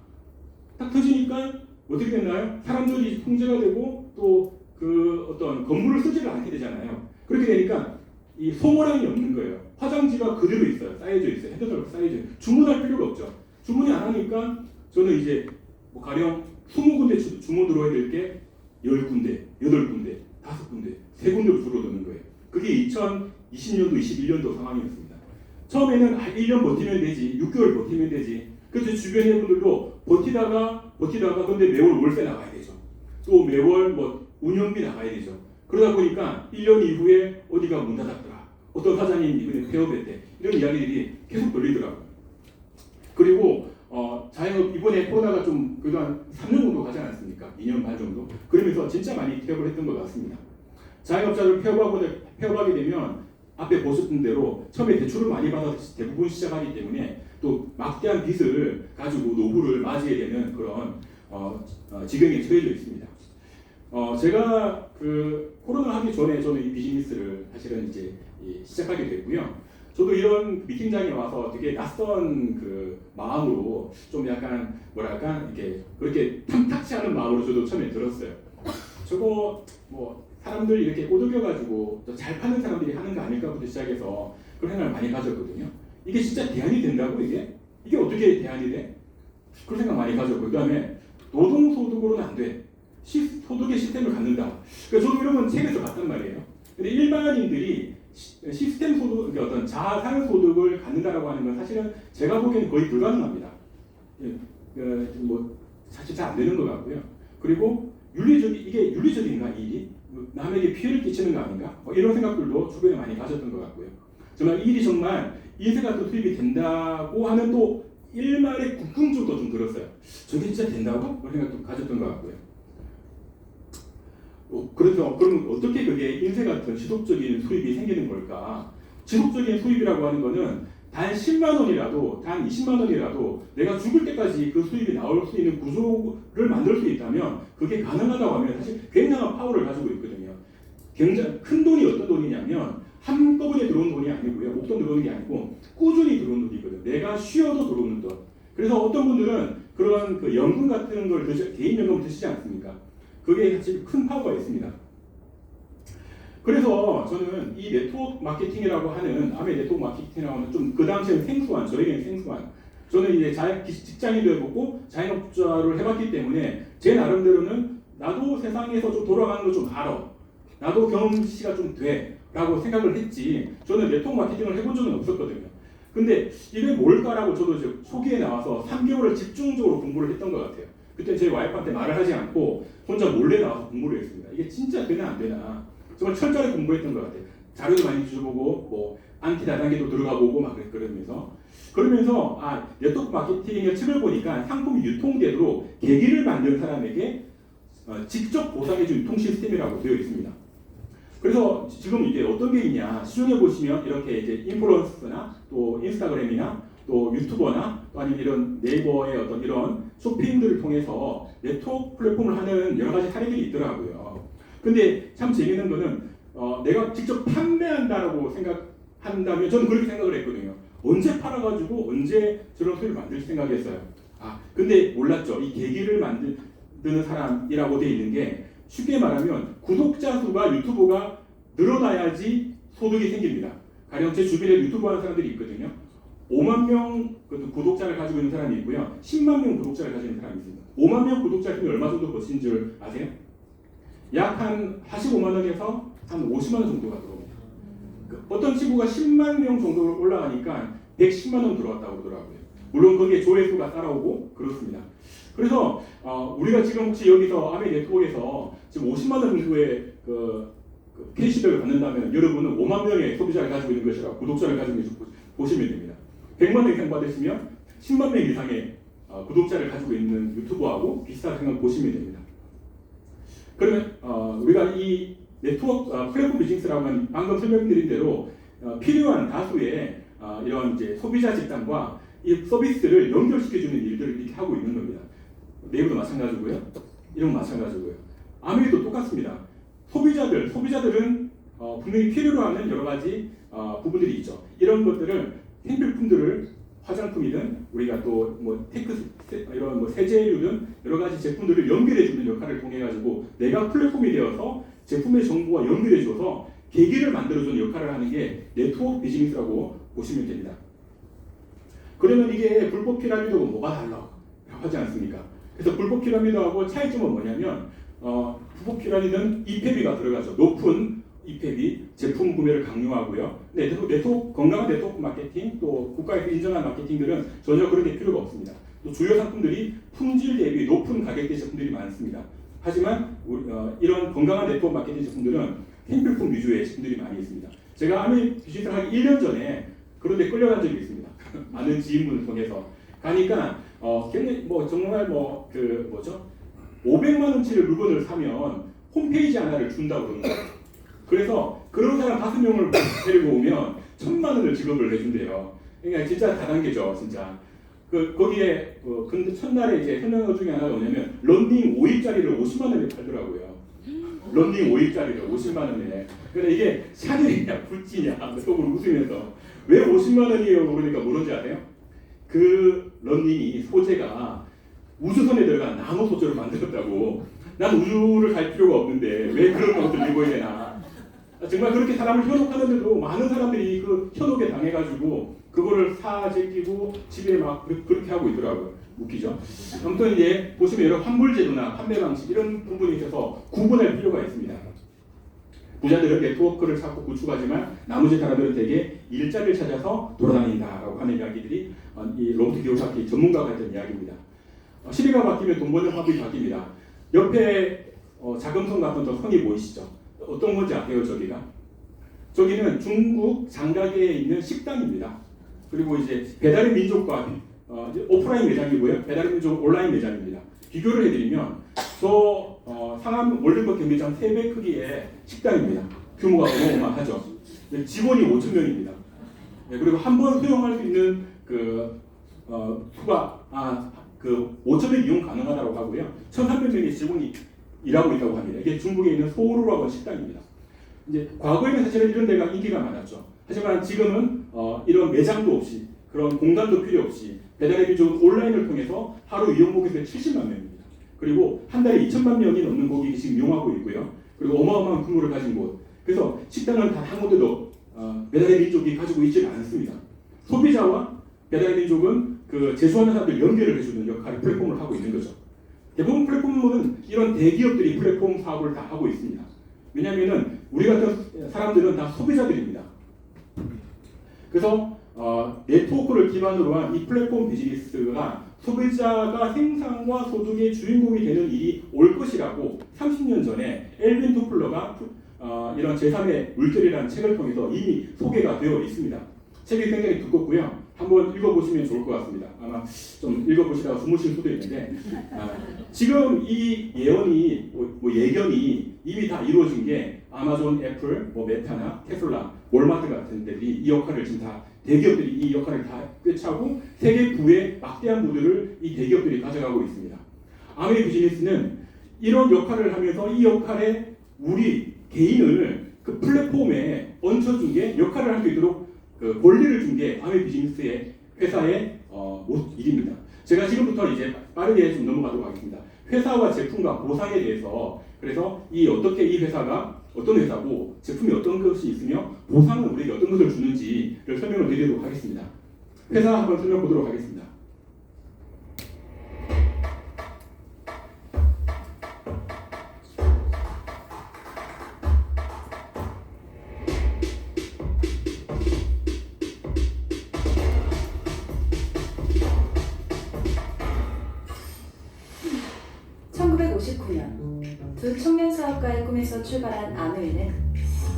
B: 어떻게 됐나요? 사람들이 통제가 되고 또 그 어떤 건물을 쓰지를 않게 되잖아요. 그렇게 되니까 이 소모량이 없는 거예요. 화장지가 그대로 있어요. 쌓여져 있어요. 핸드폰으로 쌓여져 있어요. 주문할 필요가 없죠. 주문이 안 하니까 저는 이제 뭐 가령 20군데 주문 들어야 될 게 10군데, 8군데, 5군데, 3군데로 줄어드는 거예요. 그게 2020년도, 21년도 상황이었습니다. 처음에는 1년 버티면 되지, 6개월 버티면 되지. 그래서 주변의 분들도 버티다가 근데 매월 월세 나가야 되죠. 또 매월 뭐 운영비 나가야 되죠. 그러다 보니까 1년 이후에 어디가 문 닫았더라. 어떤 사장님 이번에 폐업했대. 이런 이야기들이 계속 걸리더라고요. 그리고 자영업 이번에 코로나가 좀 그래도 한 3년 정도 가지 않았습니까? 2년 반 정도. 그러면서 진짜 많이 폐업을 했던 것 같습니다. 자영업자를 폐업하게 되면 앞에 보셨던 대로 처음에 대출을 많이 받아서 대부분 시작하기 때문에 또 막대한 빚을 가지고 노후를 맞이해야 되는 그런 지경에 처해져 있습니다. 제가 그 코로나 하기 전에 저는 이 비즈니스를 사실은 이제 시작하게 됐고요. 저도 이런 미팅장에 와서 되게 낯선 그 마음으로 좀 약간 뭐랄까 이렇게 그렇게 탐탁치 않은 마음으로 저도 처음에 들었어요. 저거 뭐 사람들 이렇게 꼬드겨가지고 잘 파는 사람들이 하는 거 아닐까부터 시작해서 그런 생각을 많이 가졌거든요. 이게 진짜 대안이 된다고 이게 어떻게 대안이 돼? 그런 생각 많이 가졌고 그다음에 노동소득으로는 안 돼. 소득의 시스템을 갖는다. 그러니까 저도 이런 건 책에서 봤단 말이에요. 근데 일반인들이 시스템 소득, 그러니까 어떤 자산 소득을 갖는다라고 하는 건 사실은 제가 보기에는 거의 불가능합니다. 뭐 사실 잘 안 되는 것 같고요. 그리고 이게 윤리적인가 이 일이 남에게 피해를 끼치는 거 아닌가? 이런 생각들도 주변에 많이 가졌던 것 같고요. 정말 이 일이 정말 인쇄 같은 수입이 된다고 하는 또 일말의 궁금증도 좀 들었어요. 저게 진짜 된다고? 그런 생각도 가졌던 것 같고요. 그래서 그럼 어떻게 그게 인쇄 같은 지속적인 수입이 생기는 걸까? 지속적인 수입이라고 하는 거는 단 10만 원이라도, 단 20만 원이라도 내가 죽을 때까지 그 수입이 나올 수 있는 구조를 만들 수 있다면 그게 가능하다고 하면 사실 굉장한 파워를 가지고 있거든요. 굉장히 큰 돈이 어떤 돈이냐면 한꺼번에 들어오는 돈이 아니고요. 목돈 들어오는 게 아니고 꾸준히 들어오는 돈이거든요. 내가 쉬어도 들어오는 돈. 그래서 어떤 분들은 그런 그 연금 같은 걸 개인연금을 드시지 않습니까? 그게 사실 큰 파워가 있습니다. 그래서 저는 이 네트워크 마케팅이라고 하는 아메 네트워크 마케팅이라고 하는 좀 그 당시에는 저에게는 생소한 저는 이제 직장인도 해보고 자영업자를 해봤기 때문에 제 나름대로는 나도 세상에서 좀 돌아가는 걸 좀 알아. 나도 경험치가 좀 돼. 라고 생각을 했지 저는 네트워크 마케팅을 해본 적은 없었거든요. 근데 이게 뭘까라고 저도 이제 초기에 나와서 3개월을 집중적으로 공부를 했던 것 같아요. 그때 제 와이프한테 말을 하지 않고 혼자 몰래 나와서 공부를 했습니다. 이게 진짜 되나 안 되나 정말 철저하게 공부했던 것 같아요. 자료도 많이 뒤져보고 뭐 안티 다단계도 들어가 보고 막 그러면서 네트워크 마케팅의 층을 보니까 상품이 유통되도록 계기를 만든 사람에게 직접 보상해준 유통 시스템이라고 되어 있습니다. 그래서 지금 이게 어떤 게 있냐 시중에 보시면 이렇게 이제 인플루언서나 또 인스타그램이나 또 유튜버나 또 아니면 이런 네이버의 어떤 이런 쇼핑들을 통해서 네트워크 플랫폼을 하는 여러 가지 사례들이 있더라고요. 근데 참 재밌는 거는 내가 직접 판매한다라고 생각한다면 저는 그렇게 생각을 했거든요. 언제 팔아가지고 언제 저런 수익을 만들 생각했어요. 근데 몰랐죠. 이 계기를 만드는 사람이라고 돼 있는 게 쉽게 말하면 구독자 수가 유튜브가 늘어나야지 소득이 생깁니다. 가령 제 주변에 유튜브 하는 사람들이 있거든요. 5만 명 구독자를 가지고 있는 사람이 있고요. 10만 명 구독자를 가지고 있는 사람이 있습니다. 5만 명 구독자면 얼마 정도 버신 줄 아세요? 약 한 45만 원에서 한 50만 원 정도가 들어옵니다. 어떤 친구가 10만 명 정도 올라가니까 110만 원 들어왔다고 그러더라고요. 물론 거기에 조회수가 따라오고 그렇습니다. 그래서 우리가 지금 혹시 여기서 아메 네트워크에서 지금 50만 원 정도의 그 캐시백을 받는다면 여러분은 5만 명의 소비자를 가지고 있는 것이라 구독자를 가지고 있는 것을 보시면 됩니다. 100만 원 이상 받으시면 10만 명 이상의 구독자를 가지고 있는 유튜버하고 비슷한 생각 보시면 됩니다. 그러면 우리가 이 네트워크 플랫폼 비즈니스라고 하는 방금 설명드린 대로 필요한 다수의 이런 이제 소비자 집단과 이 서비스를 연결시켜주는 일들을 이렇게 하고 있는 겁니다. 네이버도 마찬가지고요. 이런 마찬가지고요. 아메리도 똑같습니다. 소비자들은 분명히 필요로 하는 여러 가지 부분들이 있죠. 이런 것들을 생필품들을 화장품이든 우리가 또 뭐 이런 뭐 세제류든 여러 가지 제품들을 연결해주는 역할을 통해 가지고 내가 플랫폼이 되어서 제품의 정보와 연결해줘서 계기를 만들어주는 역할을 하는 게 네트워크 비즈니스라고 보시면 됩니다. 그러면 이게 불법 피라미드하고 뭐가 달라? 하지 않습니까? 그래서 불법 피라미드하고 차이점은 뭐냐면 불법 피라미드는 이페비가 들어가죠. 높은 이페비 제품 구매를 강요하고요. 건강한 네트워크 마케팅 또 국가에서 인정한 마케팅들은 전혀 그런 게 필요가 없습니다. 또 주요 상품들이 품질 대비 높은 가격대 제품들이 많습니다. 하지만 이런 건강한 네트워크 마케팅 제품들은 생필품 위주의 제품들이 많이 있습니다. 제가 아메 비즈니스를 하기 1년 전에 그런 데 끌려간 적이 있습니다. 아는 지인분을 통해서 가니까 굉장히 정말 500만 원치를 물건을 사면 홈페이지 하나를 준다고 그러는 거예요. 그래서 그런 사람 5명을 데리고 오면 1,000만 원을 지급을 해준대요. 그러니까 진짜 다단계죠, 진짜. 거기에 근데 첫날에 이제 설명한 것 중에 하나가 뭐냐면 런닝 5일짜리를 50만 원에 팔더라고요. 런닝 5일짜리를 50만 원에. 근데 이게 샤넬이냐 굴지냐 속으로 웃으면서 왜 50만 원이에요? 그러니까 뭐런지 아세요? 그 런닝이 소재가 우주선에 들어간 나노 소재로 만들었다고. 난 우주를 갈 필요가 없는데 왜 그런 것을 들고 해야 되나? 정말 그렇게 사람을 현혹하는데도 많은 사람들이 그 현혹에 당해가지고 그거를 제끼고 집에 막 그렇게 하고 있더라고요. 웃기죠? 아무튼 이제 보시면 여러 환불 제도나 판매 방식 이런 부분에 있어서 구분할 필요가 있습니다. 부자들은 네트워크를 찾고 구축하지만 나머지 사람들은 대개 일자리를 찾아서 돌아다닌다라고 하는 이야기들이 이 로버트 기요사키 전문가가 했던 이야기입니다. 시대가 바뀌면 돈 버는 방법이 바뀝니다. 옆에 자금성 같은 저 성이 보이시죠? 어떤 건지 아세요? 저기는 중국 장가계에 있는 식당입니다. 그리고 이제 배달의 민족과 오프라인 매장이고요. 배달의 민족 온라인 매장입니다. 비교를 해드리면 상암 월드컵 경기장 3배 크기의 식당입니다. 규모가 어마어마하죠. 직원이 5,000명입니다. 그리고 한 번 수용할 수 있는 수가 5,000명 이용 가능하다고 하고요. 1,300명의 직원이 일하고 있다고 합니다. 이게 중국에 있는 소우루라고 하는 식당입니다. 이제 과거에는 사실은 이런 데가 인기가 많았죠. 하지만 지금은 이런 매장도 없이 그런 공간도 필요 없이 배달의 민족 온라인을 통해서 하루 이용 고객수가 70만 명입니다. 그리고 한 달에 2천만 명이 넘는 고객이 지금 이용하고 있고요. 그리고 어마어마한 규모를 가진 곳. 그래서 식당은 단 한 군데도 배달의 민족이 가지고 있지는 않습니다. 소비자와 배달의 민족은 그 제조하는 사람들 연결을 해주는 역할을 플랫폼을 하고 있는 거죠. 대부분 플랫폼은 이런 대기업들이 플랫폼 사업을 다 하고 있습니다. 왜냐하면 우리 같은 사람들은 다 소비자들입니다. 그래서 네트워크를 기반으로 한 이 플랫폼 비즈니스가 소비자가 생산과 소득의 주인공이 되는 일이 올 것이라고 30년 전에 엘빈 토플러가 이런 제3의 물결이라는 책을 통해서 이미 소개가 되어 있습니다. 책이 굉장히 두껍고요. 한번 읽어보시면 좋을 것 같습니다. 아마 좀 읽어보시다가 주무실 수도 있는데 지금 이 예언이 예견이 이미 다 이루어진 게 아마존, 애플, 메타나 테슬라, 월마트 같은 데들이 이 역할을 지금 다 대기업들이 이 역할을 다 꿰차고 세계 부의 막대한 부들을 이 대기업들이 가져가고 있습니다. 아메 비즈니스는 이런 역할을 하면서 이 역할에 우리 개인을 그 플랫폼에 얹혀준 게 역할을 할 수 있도록 그 권리를 준 게 아메 비즈니스의 회사의 일입니다. 제가 지금부터 이제 빠르게 좀 넘어가도록 하겠습니다. 회사와 제품과 보상에 대해서 그래서 어떻게 이 회사가 어떤 회사고 제품이 어떤 것이 있으며 보상은 우리에게 어떤 것을 주는지를 설명을 드리도록 하겠습니다. 회사 한번 설명 보도록 하겠습니다.
E: 두 청년 사업가의 꿈에서 출발한 아메이는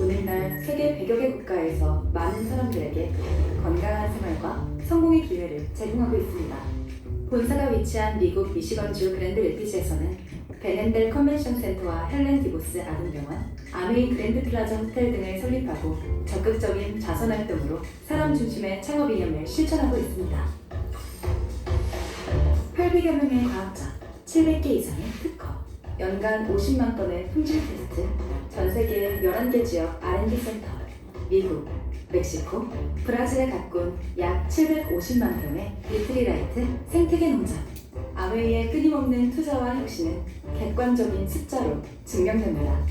E: 오늘날 세계 100여 개 국가에서 많은 사람들에게 건강한 생활과 성공의 기회를 제공하고 있습니다. 본사가 위치한 미국 미시건주 그랜드 레피지에서는 벤앤델 컨벤션 센터와 헬렌 디보스 아동병원, 아메이 그랜드 플라자 호텔 등을 설립하고 적극적인 자선 활동으로 사람 중심의 창업 이념을 실천하고 있습니다. 800여 명의 과학자, 700개 이상의 특허, 연간 50만 건의 품질 테스트, 전 세계 11개 지역 R&D 센터, 미국, 멕시코, 브라질에 가꾼 약 750만 평의 리트리라이트 생태계 농장. 아메이의 끊임없는 투자와 혁신은 객관적인 숫자로 증명됩니다.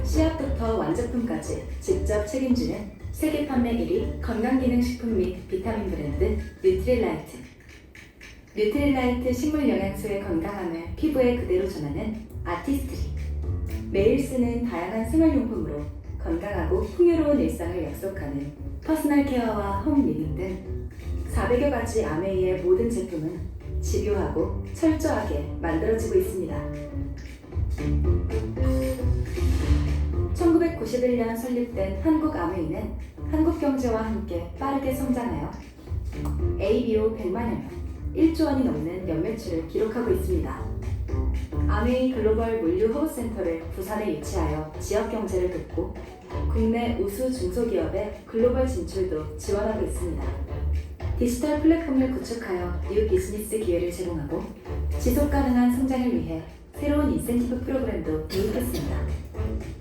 E: 씨앗부터 완제품까지 직접 책임지는 세계 판매 1위 건강기능식품 및 비타민 브랜드 뉴트릴라이트. 뉴트릴라이트 식물 영양소의 건강함을 피부에 그대로 전하는 아티스트리. 매일 쓰는 다양한 생활용품으로 건강하고 풍요로운 일상을 약속하는 퍼스널 케어와 홈 리빙 등 400여 가지 아메이의 모든 제품은 집요하고 철저하게 만들어지고 있습니다. 1991년 설립된 한국 아메이는 한국 경제와 함께 빠르게 성장하여 ABO 100만여 명, 1조 원이 넘는 연매출을 기록하고 있습니다. 아메이 글로벌 물류 허브센터를 부산에 위치하여 지역 경제를 돕고 국내 우수 중소기업의 글로벌 진출도 지원하고 있습니다. 디지털 플랫폼을 구축하여 뉴 비즈니스 기회를 제공하고 지속 가능한 성장을 위해 새로운 인센티브 프로그램도 도입했습니다.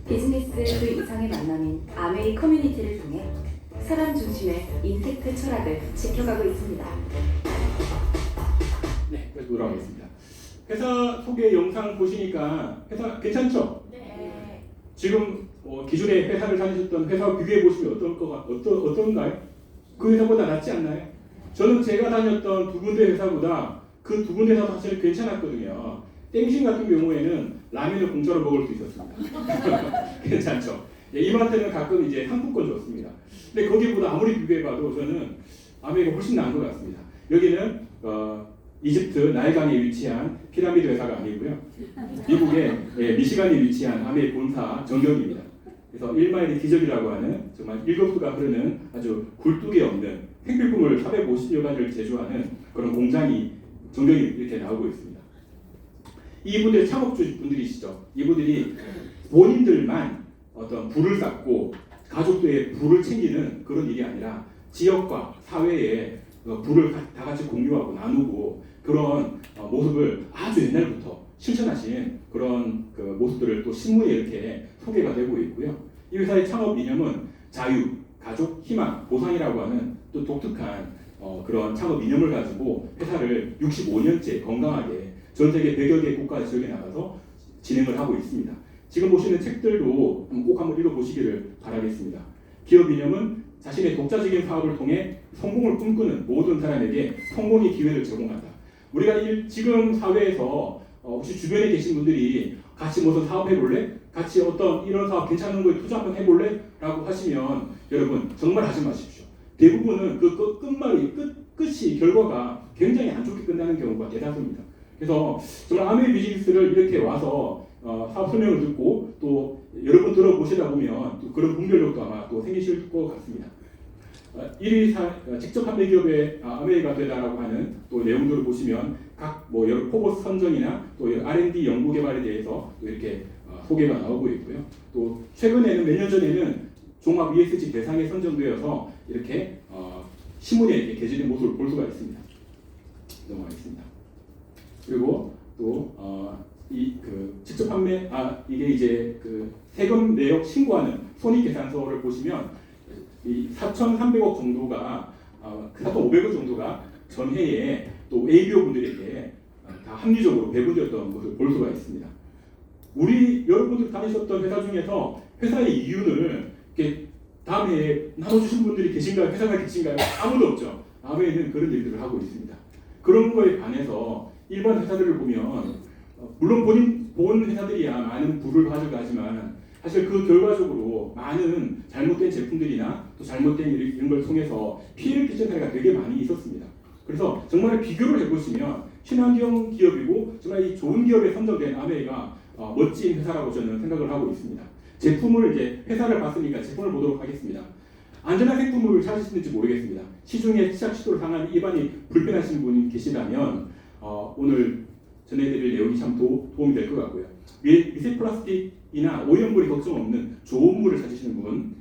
E: 비즈니스 그 이상의 만남인 아메이 커뮤니티를 통해 사람 중심의 인텍트 철학을 지켜가고 있습니다.
B: 네, 그래서 돌아오겠습니다. 회사 소개 영상 보시니까 회사 괜찮죠?
E: 네.
B: 지금 기존에 회사를 다니셨던 회사와 비교해 보시면 어떤가요? 그 회사보다 낫지 않나요? 저는 제가 다녔던 두 군데 회사보다 그 두 군데 회사도 사실 괜찮았거든요. 땡신 같은 경우에는 라면을 공짜로 먹을 수 있었습니다. 괜찮죠? 예, 이마트는 가끔 이제 상품권 줬습니다. 근데 거기보다 아무리 비교해봐도 저는 아메이가 훨씬 나은 것 같습니다. 여기는 이집트 나일강에 위치한 피라미드 회사가 아니고요. 미국의 미시간에 위치한 아메이 본사 정경입니다. 그래서 1마일의 기적이라고 하는 정말 일거수가 흐르는 아주 굴뚝이 없는 생필품을 450여 가지를 제조하는 그런 공장이 정경이 이렇게 나오고 있습니다. 이분들 창업주분들이시죠. 이분들이 본인들만 어떤 부를 쌓고 가족들의 부를 챙기는 그런 일이 아니라 지역과 사회에 부를 다 같이 공유하고 나누고 그런 모습을 아주 옛날부터 실천하신 그런 그 모습들을 또 신문에 이렇게 소개가 되고 있고요. 이 회사의 창업 이념은 자유, 가족, 희망, 보상이라고 하는 또 독특한 그런 창업 이념을 가지고 회사를 65년째 건강하게 전 세계 100여 개 국가 지역에 나가서 진행을 하고 있습니다. 지금 보시는 책들도 꼭 한번 읽어보시기를 바라겠습니다. 기업 이념은 자신의 독자적인 사업을 통해 성공을 꿈꾸는 모든 사람에게 성공의 기회를 제공한다. 우리가 지금 사회에서 혹시 주변에 계신 분들이 같이 무슨 사업 해볼래? 같이 어떤 이런 사업 괜찮은 거에 투자 한번 해볼래? 라고 하시면 여러분 정말 하지 마십시오. 대부분은 그 끝이 결과가 굉장히 안 좋게 끝나는 경우가 대다수입니다. 그래서 정말 아메이 비즈니스를 이렇게 와서 사업 설명을 듣고 또 여러 번 들어보시다 보면 또 그런 분별력도 아마 또 생기실 것 같습니다. 1위 직접 판매 기업의 아메이가 되다라고 하는 또 내용들을 보시면 각 여러 포버스 선정이나 또 R&D 연구 개발에 대해서 또 이렇게 소개가 나오고 있고요. 또 최근에는 몇 년 전에는 종합 ESG 대상에 선정되어서 이렇게 신문에 이렇게 게재된 모습을 볼 수가 있습니다. 넘어가겠습니다. 그리고 또 직접 판매 이게 이제 그 세금 내역 신고하는 손익계산서를 보시면 이 4,300억 정도가 4,500억 정도가 전해에 또 ABO 분들에게 다 합리적으로 배분되었던 것을 볼 수가 있습니다. 우리 여러분들 다니셨던 회사 중에서 회사의 이윤을 이렇게 다음에 나눠주신 분들이 계신가요? 회사가 계신가요? 아무도 없죠. 아메이는 그런 일들을 하고 있습니다. 그런 거에 반해서 일반 회사들을 보면 물론 본 회사들이야 많은 부를 가져가지만 사실 그 결과적으로 많은 잘못된 제품들이나 또 잘못된 이런 걸 통해서 피해를 끼친 사례가 되게 많이 있었습니다. 그래서 정말 비교를 해보시면 친환경 기업이고 정말 이 좋은 기업에 선정된 아메이가 멋진 회사라고 저는 생각을 하고 있습니다. 제품을 이제 회사를 봤으니까 제품을 보도록 하겠습니다. 안전한 생품을 찾으시는지 모르겠습니다. 시중에 시작 시도를 당한 입안이 불편하신 분이 계시다면 오늘 전해드릴 내용이 참 도움이 될 것 같고요. 미세 플라스틱이나 오염물이 걱정 없는 좋은 물을 찾으시는 분,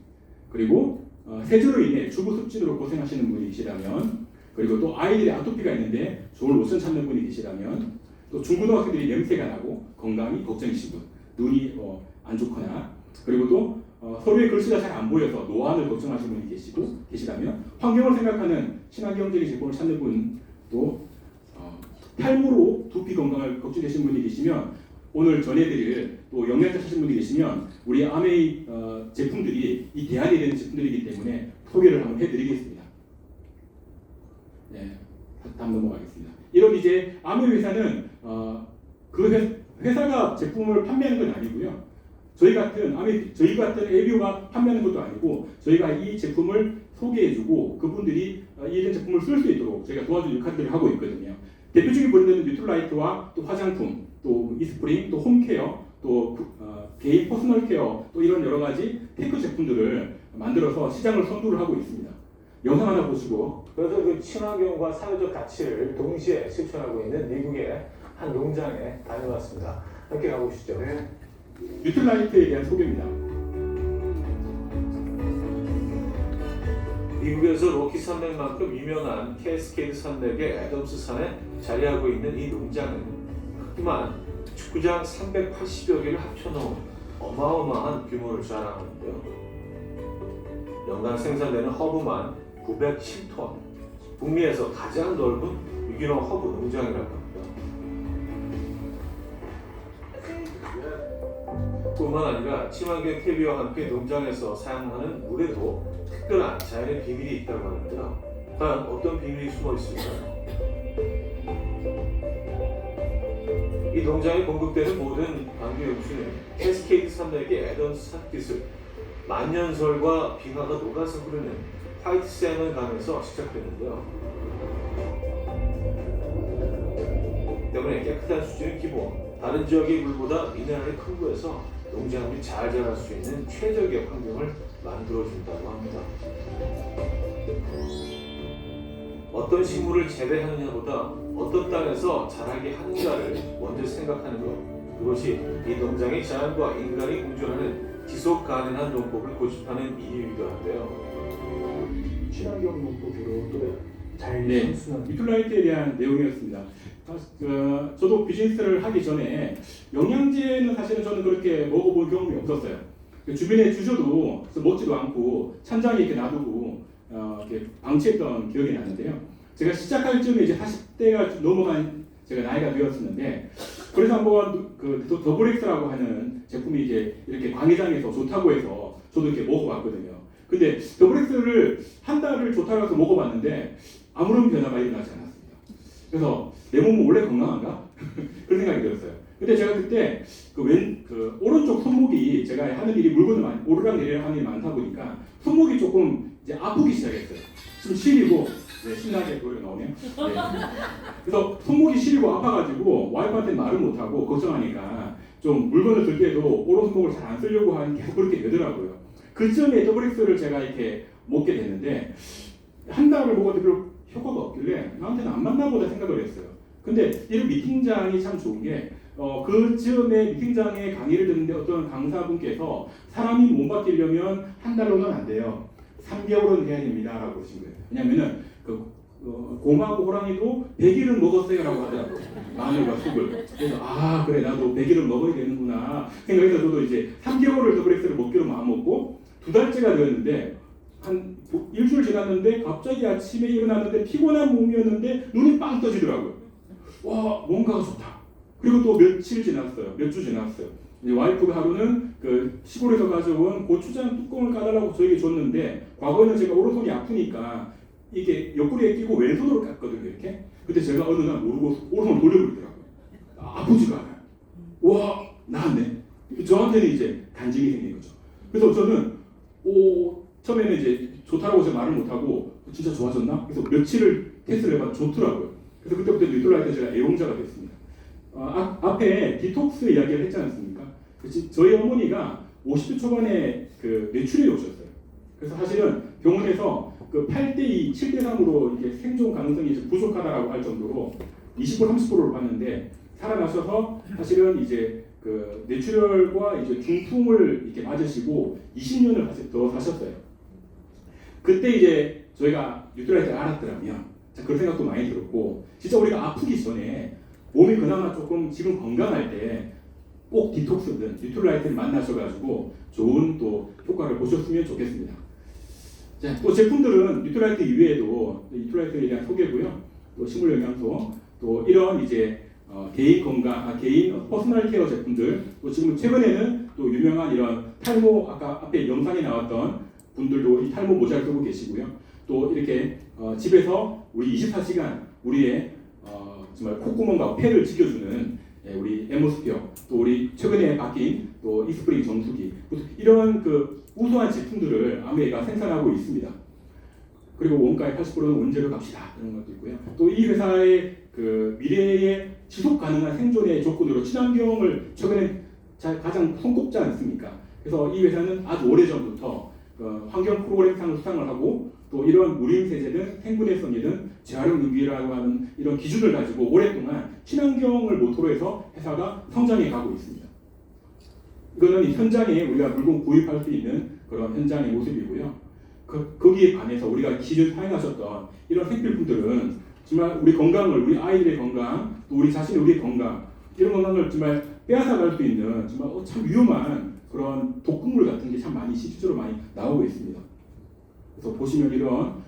B: 그리고 세조로 인해 주부 습진으로 고생하시는 분이 계시다면, 그리고 또 아이들이 아토피가 있는데 좋은 로션 찾는 분이 계시다면, 또 중고등학생들이 냄새가 나고 건강이 걱정이신 분, 눈이 안 좋거나, 그리고 또 서로의 글씨가 잘 안 보여서 노안을 걱정하시는 분이 계시다면, 환경을 생각하는 친환경적인 제품을 찾는 분도, 탈모로 두피 건강을 걱정되신 분이 계시면, 오늘 전해드릴 또 영양제 찾으신 분이 계시면 우리 아메이 제품들이 이 대안이 되는 제품들이기 때문에 소개를 한번 해드리겠습니다. 네, 다음 넘어가겠습니다. 이런 이제 아메이 회사는 그 회사가 제품을 판매하는 건 아니고요. 저희 같은 ABO가 판매하는 것도 아니고, 저희가 이 제품을 소개해주고 그분들이 이 제품을 쓸 수 있도록 저희가 도와주는 역할들을 하고 있거든요. 대표적인 브랜드는 뉴트라이트와 또 화장품, 또 이스프링, 또 홈케어, 또 개인 퍼스널 케어, 또 이런 여러 가지 테크 제품들을 만들어서 시장을 선도를 하고 있습니다. 영상 하나 보시고.
F: 그래서 그 친환경과 사회적 가치를 동시에 실천하고 있는 미국의 한 농장에 다녀왔습니다. 함께 가보시죠.
B: 뉴트라이트에 대한 소개입니다.
F: 미국에서 로키 산맥만큼 유명한 캐스케이드 산맥의 애덤스 산에 자리하고 있는 이 농장은 크기만 축구장 380여 개를 합쳐놓은 어마어마한 규모를 자랑하는데요. 연간 생산되는 허브만 907톤, 북미에서 가장 넓은 유기농 허브 농장이라고 합니다. 뿐만 아니라 친환경 TV와 함께 농장에서 사용하는 물에도 특별한 자연의 비밀이 있다고 하는데요. 과연 어떤 비밀이 숨어 있을까요? 이 농장에 공급되는 모든 방류 용수는 캐스케이드 산맥의 애덤스 산 기술, 만년설과 빙하가 녹아서 흐르는 화이트 세먼 강에서 시작되는데요. 때문에 깨끗한 수질은 기본, 다른 지역의 물보다 미네랄이 풍부해서 농작물이 잘 자랄 수 있는 최적의 환경을 만들어준다고 합니다. 어떤 식물을 재배하느냐보다 어떤 땅에서 자라게 하는가를 먼저 생각하는 것, 그것이 이 농장의 자연과 인간이 공존하는 지속 가능한 농법을 고집하는 이유이기도 한데요. 친환경 농법으로 또잘
B: 네, 뉴트라이트에 대한 내용이었습니다. 저도 비즈니스를 하기 전에 영양제는 사실은 저는 그렇게 먹어본 경험이 없었어요. 주변에 주셔도 먹지도 않고 찬장에 이렇게 놔두고 이렇게 방치했던 기억이 나는데요. 제가 시작할 쯤에 이제 40대가 넘어간 제가 나이가 되었었는데, 그래서 한번 그 더블엑스라고 하는 제품이 이제 이렇게 광해장에서 좋다고 해서 저도 이렇게 먹어봤거든요. 근데 더블엑스를 한 달을 좋다고 해서 먹어봤는데 아무런 변화가 일어나지 않았습니다. 그래서 내 몸은 원래 건강한가? 그런 생각이 들었어요. 근데 제가 그때 그 오른쪽 손목이, 제가 하는 일이 물건을 많이 오르락 내리락 하는 일이 많다 보니까 손목이 조금 이제 아프기 시작했어요. 좀 시리고, 네, 신나게 노래 나오네요. 네. 그래서 손목이 시리고 아파가지고 와이프한테 말을 못하고 걱정하니까 좀 물건을 들 때도 오른손목을 잘 안 쓰려고 하는 계속 그렇게 되더라고요. 그쯤에 더블엑스를 제가 이렇게 먹게 됐는데 한 달을 먹어도 별로 효과가 없길래 나한테는 안 맞나 보다 생각을 했어요. 근데 이런 미팅장이 참 좋은 게 그쯤에 미팅장에 강의를 듣는데 어떤 강사분께서 사람이 몸 바뀌려면 한 달로는 안 돼요. 3개월은 해야 됩니다 라고 하신 거예요. 왜냐면은 곰하고 호랑이도 100일은 먹었어요 라고 하더라고요. 마늘과 쑥을. 그래서 그래 나도 100일은 먹어야 되는구나 생각해서 저도 이제 3개월을 더블엑스를 먹기로 마음먹고 2달째가 되었는데 한 일주일 지났는데 갑자기 아침에 일어났는데 피곤한 몸이었는데 눈이 빵 떠지더라고요. 와, 뭔가가 좋다. 그리고 또 며칠 지났어요. 몇 주 지났어요. 이제 와이프가 하루는 그 시골에서 가져온 고추장 뚜껑을 까달라고 저에게 줬는데, 과거에는 제가 오른손이 아프니까 이게 옆구리에 끼고 왼손으로 깠거든요. 이렇게. 근데 제가 어느 날 모르고 오른손을 돌려버리더라고요. 아프지가 않아요. 와, 나았네. 저한테는 이제 간증이 생긴 거죠. 그래서 저는 처음에는 이제 좋다라고 제가 말을 못하고 진짜 좋아졌나? 그래서 며칠을 테스트를 해봤는데 좋더라고요. 그래서 그때부터 뉴트라이트 제가 애용자가 됐습니다. 앞에 디톡스 이야기를 했지 않습니까? 저희 어머니가 50대 초반에 그 뇌출혈이 오셨어요. 그래서 사실은 병원에서 그 8대2, 7대3으로 이게 생존 가능성이 이제 부족하다라고 할 정도로 20% 30%를 봤는데 살아나셔서 사실은 이제 그 뇌출혈과 이제 중풍을 이렇게 맞으시고 20년을 더 사셨어요. 그때 이제 저희가 뉴트라이트를 알았더라면 그런 생각도 많이 들었고 진짜 우리가 아프기 전에 몸이 그나마 조금 지금 건강할 때 꼭 디톡스든 뉴트라이트를 만나셔가지고 좋은 또 효과를 보셨으면 좋겠습니다. 자, 또 제품들은 뉴트라이트 이외에도 뉴트라이트에 대한 소개고요. 또 식물 영양소, 또 이런 이제 개인 건강, 개인 퍼스널 케어 제품들, 또 지금 최근에는 또 유명한 이런 탈모, 아까 앞에 영상에 나왔던 분들도 이 탈모 모자를 쓰고 계시고요. 또 이렇게 집에서 우리 24시간 우리의 정말 콧구멍과 폐를 지켜주는 우리 에모스피어, 또 우리 최근에 바뀐 또 이스프링 정수기, 이런 그 우수한 제품들을 아메이가 생산하고 있습니다. 그리고 원가의 80%는 원재료 값이다 이런 것도 있고요. 또 이 회사의 그 미래의 지속 가능한 생존의 조건으로 친환경을 최근에 가장 손꼽지 않습니까? 그래서 이 회사는 아주 오래전부터 환경 프로그램상을 수상을 하고 또 이런 무림세제든 생분해성이든 재활용 능비라고 하는 이런 기준을 가지고 오랫동안 친환경을 모토로 해서 회사가 성장해 가고 있습니다. 이거는 현장에 우리가 물건 구입할 수 있는 그런 현장의 모습이고요. 거기에 반해서 우리가 기존 사용하셨던 이런 생필품들은 정말 우리 건강을, 우리 아이들의 건강, 또 우리 자신의 우리의 건강, 이런 건강을 정말 빼앗아갈 수 있는 정말 참 위험한 그런 독극물 같은 게 참 많이 실제로 많이 나오고 있습니다. 그래서 보시면 이런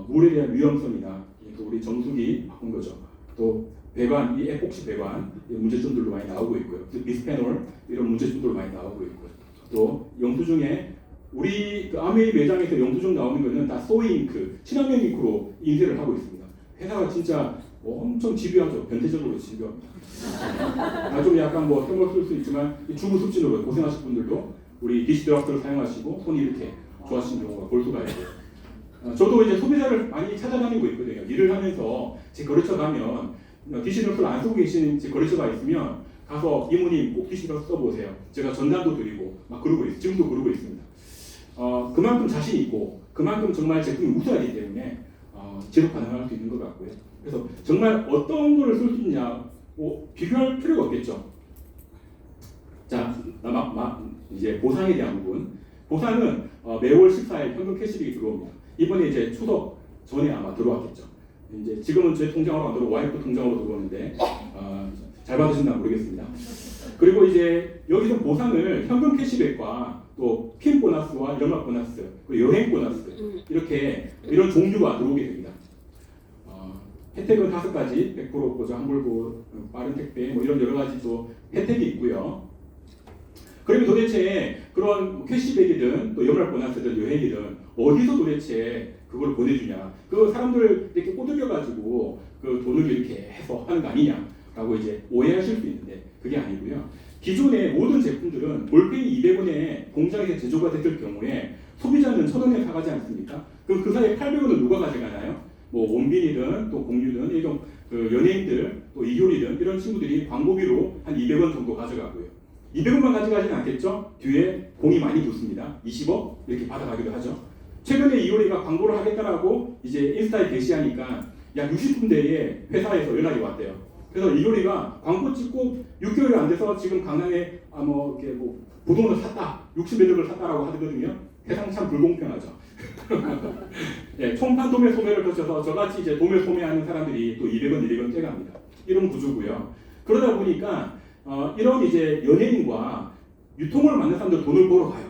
B: 물에 대한 위험성이나 또 우리 정수기 바꾼 거죠. 또 배관, 이 에폭시 배관 문제점들도 많이 나오고 있고요. 비스페놀 이런 문제점들도 많이 나오고 있고요. 또 영수증에 우리 그 아메이 매장에서 영수증 나오는 거는 다 소이잉크, 친환경 잉크로 인쇄를 하고 있습니다. 회사가 진짜 엄청 집요하죠. 변태적으로 집요합니다. 좀 약간 뭐 혐오 쓸 수 있지만 주부 습진으로 고생하실 분들도 우리 DC 드랍스를 사용하시고 손이 이렇게 좋아하시는 경우가 볼 수가 있어요. 저도 이제 소비자를 많이 찾아다니고 있거든요. 일을 하면서 제 거래처 가면 DC 드랍스를 안 쓰고 계시는 제 거래처가 있으면 가서 이모님 꼭 DC 드랍스 써보세요. 제가 전단도 드리고 막 그러고 있어요. 지금도 그러고 있습니다. 그만큼 자신 있고 그만큼 정말 제품이 우수하기 때문에 지속 가능할 수 있는 것 같고요. 그래서 정말 어떤 거를 쓸 수 있냐 비교할 필요가 없겠죠. 자, 이제 보상에 대한 부분. 보상은 매월 14일 현금 캐시백이 들어옵니다. 이번에 이제 추석 전에 아마 들어왔겠죠. 이제 지금은 제 통장으로 안 들어오고 와이프 통장으로 들어오는데 잘 받으셨나 모르겠습니다. 그리고 이제 여기서 보상을 현금 캐시백과 또 핀 보너스와 연말 보너스, 그리고 여행 보너스 이렇게 이런 종류가 들어오게 됩니다. 혜택은 5가지, 100% 보조, 환불, 빠른 택배, 뭐 이런 여러 가지 또 혜택이 있고요. 그러면 도대체 그런 캐시백이든 또 연말 보너스든 여행이든 어디서 도대체 그걸 보내주냐? 그 사람들 이렇게 꼬드겨가지고 그 돈을 이렇게 해서 하는 거 아니냐라고 이제 오해하실 수 있는데 그게 아니고요. 기존의 모든 제품들은 볼펜이 200원에 공장에서 제조가 됐을 경우에 소비자는 1,000원에 사가지 않습니까? 그럼 그 사이에 800원은 누가 가져가나요? 뭐 원빈이든 또 공유든 이런 그 연예인들 또 이효리든 이런 친구들이 광고비로 한 200원 정도 가져가고요. 200원만 가져가지는 않겠죠? 뒤에 공이 많이 붙습니다. 20억 이렇게 받아가기도 하죠. 최근에 이효리가 광고를 하겠다라고 이제 인스타에 게시하니까 약 60군데의 회사에서 연락이 왔대요. 그래서 이효리가 광고 찍고 6개월이 안 돼서 지금 강남에 이렇게 뭐 부동산을 샀다, 60몇억을 샀다라고 하거든요. 세상 참 불공평하죠. 네, 총판 도매 소매를 거쳐서 저같이 이제 도매 소매하는 사람들이 또 200원, 200원 떼갑니다. 이런 구조고요. 그러다 보니까 이런 이제 연예인과 유통을 만든 사람들 돈을 벌어 가요.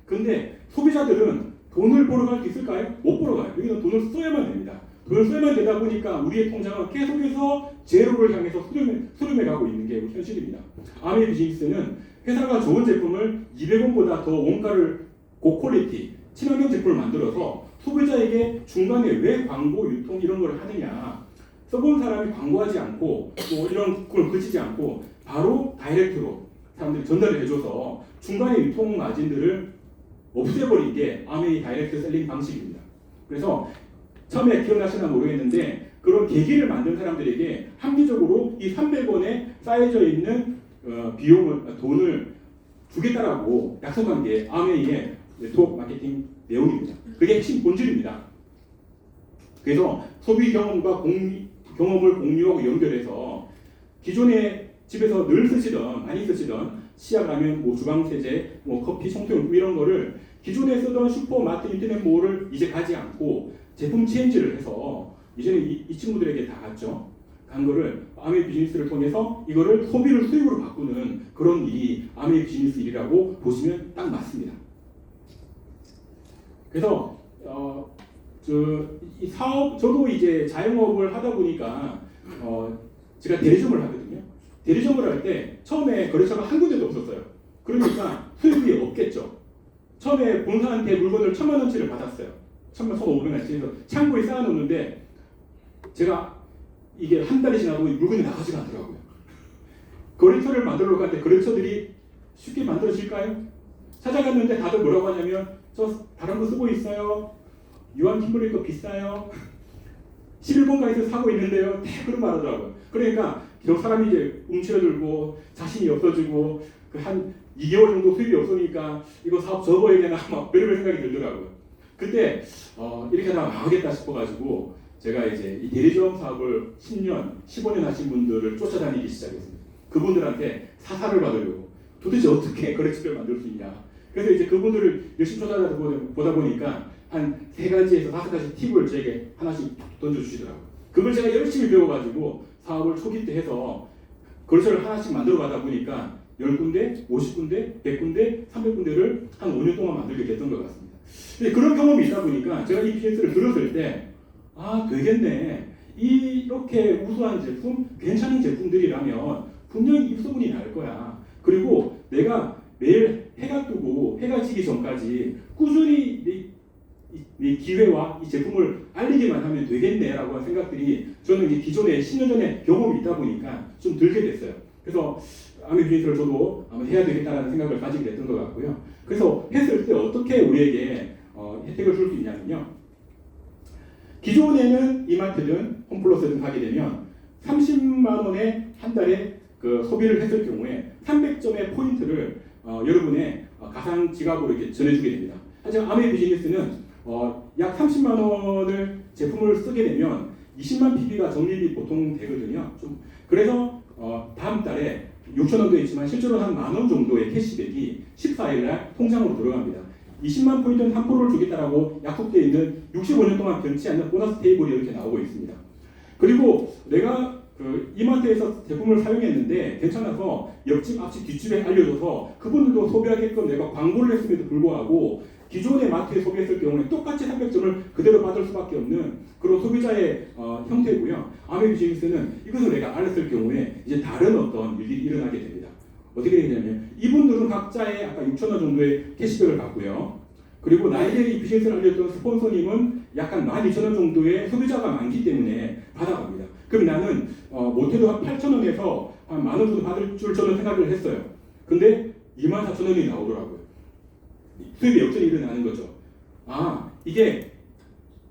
B: 근데 소비자들은 돈을 벌어 갈 수 있을까요? 못 벌어 가요. 여기는 돈을 써야만 됩니다. 돈을 써야만 되다 보니까 우리의 통장은 계속해서 제로를 향해서 수렴해 가고 있는 게 현실입니다. 아메이 비즈니스는 회사가 좋은 제품을 200원보다 더 원가를 고퀄리티, 친환경 제품을 만들어서 소비자에게 중간에 왜 광고, 유통 이런 걸 하느냐. 써본 사람이 광고하지 않고 또 이런 걸 그치지 않고 바로 다이렉트로 사람들이 전달을 해줘서 중간에 유통 마진들을 없애버린 게 아메이 다이렉트 셀링 방식입니다. 그래서 처음에 기억나시나 모르겠는데 그런 계기를 만든 사람들에게 합리적으로 이 300원에 쌓여져 있는 돈을 주기 주겠다라고 약속한 게 아메이의 네트워크 마케팅 내용입니다. 그게 핵심 본질입니다. 그래서 소비 경험과 경험을 공유하고 연결해서 기존에 집에서 늘 쓰시던 많이 쓰시던 치약라면, 뭐 주방세제, 뭐 커피, 청소용 이런 거를 기존에 쓰던 슈퍼마트 인터넷몰을 이제 가지 않고 제품 체인지를 해서 이제는 이 친구들에게 다 갔죠. 간 거를 아메이 비즈니스를 통해서 이거를 소비를 수익으로 바꾸는 그런 일이 아메이 비즈니스 일이라고 보시면 딱 맞습니다. 그래서 이 사업 저도 이제 자영업을 하다 보니까 제가 대리점을 하거든요. 대리점을 할 때 처음에 거래처가 한 군데도 없었어요. 그러니까 수익이 없겠죠. 처음에 본사한테 물건을 1,000만 원치를 받았어요. 1,500원치에서 창고에 쌓아놓는데 제가 이게 한 달이 지나도 물건이 나가지가 않더라고요. 거래처를 만들러 갈 때 거래처들이 쉽게 만들어질까요? 찾아갔는데 다들 뭐라고 하냐면 저 다른 거 쓰고 있어요. 유한 킴블리 거 비싸요. 11번 가에서 사고 있는데요. 그런 말 하더라고요. 그러니까 저 사람이 이제 움츠러들고 자신이 없어지고 한 2개월 정도 수입이 없으니까 이거 사업 접어야 되나 막 별의별 생각이 들더라고요. 그때 이렇게 하다가 망하겠다 싶어가지고 제가 이제 이 대리점 사업을 10년, 15년 하신 분들을 쫓아다니기 시작했습니다. 그분들한테 사사를 받으려고 도대체 어떻게 거래처를 만들 수 있냐. 그래서 이제 그분들을 열심히 쫓아다니다 보니까 한 3가지에서 5가지 팁을 제게 하나씩 던져주시더라고요. 그걸 제가 열심히 배워가지고 사업을 초기 때 해서 거래처를 하나씩 만들어 가다 보니까 10군데, 50군데, 100군데, 300군데를 한 5년 동안 만들게 됐던 것 같습니다. 근데 그런 경험이 있다 보니까 제가 이 비즈니스를 들었을 때 되겠네. 이렇게 우수한 제품, 괜찮은 제품들이라면 분명히 입소문이 날 거야. 그리고 내가 매일 해가 뜨고 해가 지기 전까지 꾸준히 이 기회와 이 제품을 알리기만 하면 되겠네라고 하는 생각들이 저는 이제 기존에 10년 전에 경험이 있다 보니까 좀 들게 됐어요. 그래서 아메이 비즈니스를 저도 한번 해야 되겠다라는 생각을 가지게 됐던 것 같고요. 그래서 했을 때 어떻게 우리에게 혜택을 줄 수 있냐면요. 기존에는 이마트든 홈플러스든 가게 되면 30만 원에 한 달에 그 소비를 했을 경우에 300점의 포인트를 여러분의 가상 지갑으로 이렇게 전해주게 됩니다. 하지만 아메이 비즈니스는 약 30만 원을 제품을 쓰게 되면 20만 PB가 적립이 보통 되거든요. 그래서 다음 달에 6,000원도 있지만 실제로 한 10,000원 정도의 캐시백이 14일날 통장으로 들어갑니다. 20만 포인트는 3%를 주겠다라고 약속되어 있는 65년 동안 변치 않는 보너스 테이블이 이렇게 나오고 있습니다. 그리고 내가 이마트에서 제품을 사용했는데 괜찮아서 옆집, 앞집, 뒷집에 알려줘서 그분들도 소비하게끔 내가 광고를 했음에도 불구하고 기존의 마트에 소비했을 경우에 똑같이 300점을 그대로 받을 수밖에 없는 그런 소비자의 형태고요. 아메이 비즈니스는 이것을 내가 알았을 경우에 이제 다른 어떤 일들이 일어나게 됩니다. 어떻게 되냐면 이분들은 각자의 아까 6,000원 정도의 캐시백을 받고요. 그리고 나에게 이 비즈니스를 알려줬던 스폰서님은 약간 12,000원 정도의 소비자가 많기 때문에 받아갑니다. 그럼 나는 못해도 한 8,000원에서 한 10,000원 정도 받을 줄 저는 생각을 했어요. 근데 24,000원이 나오더라고요. 수입의 역전이 일어나는 거죠. 이게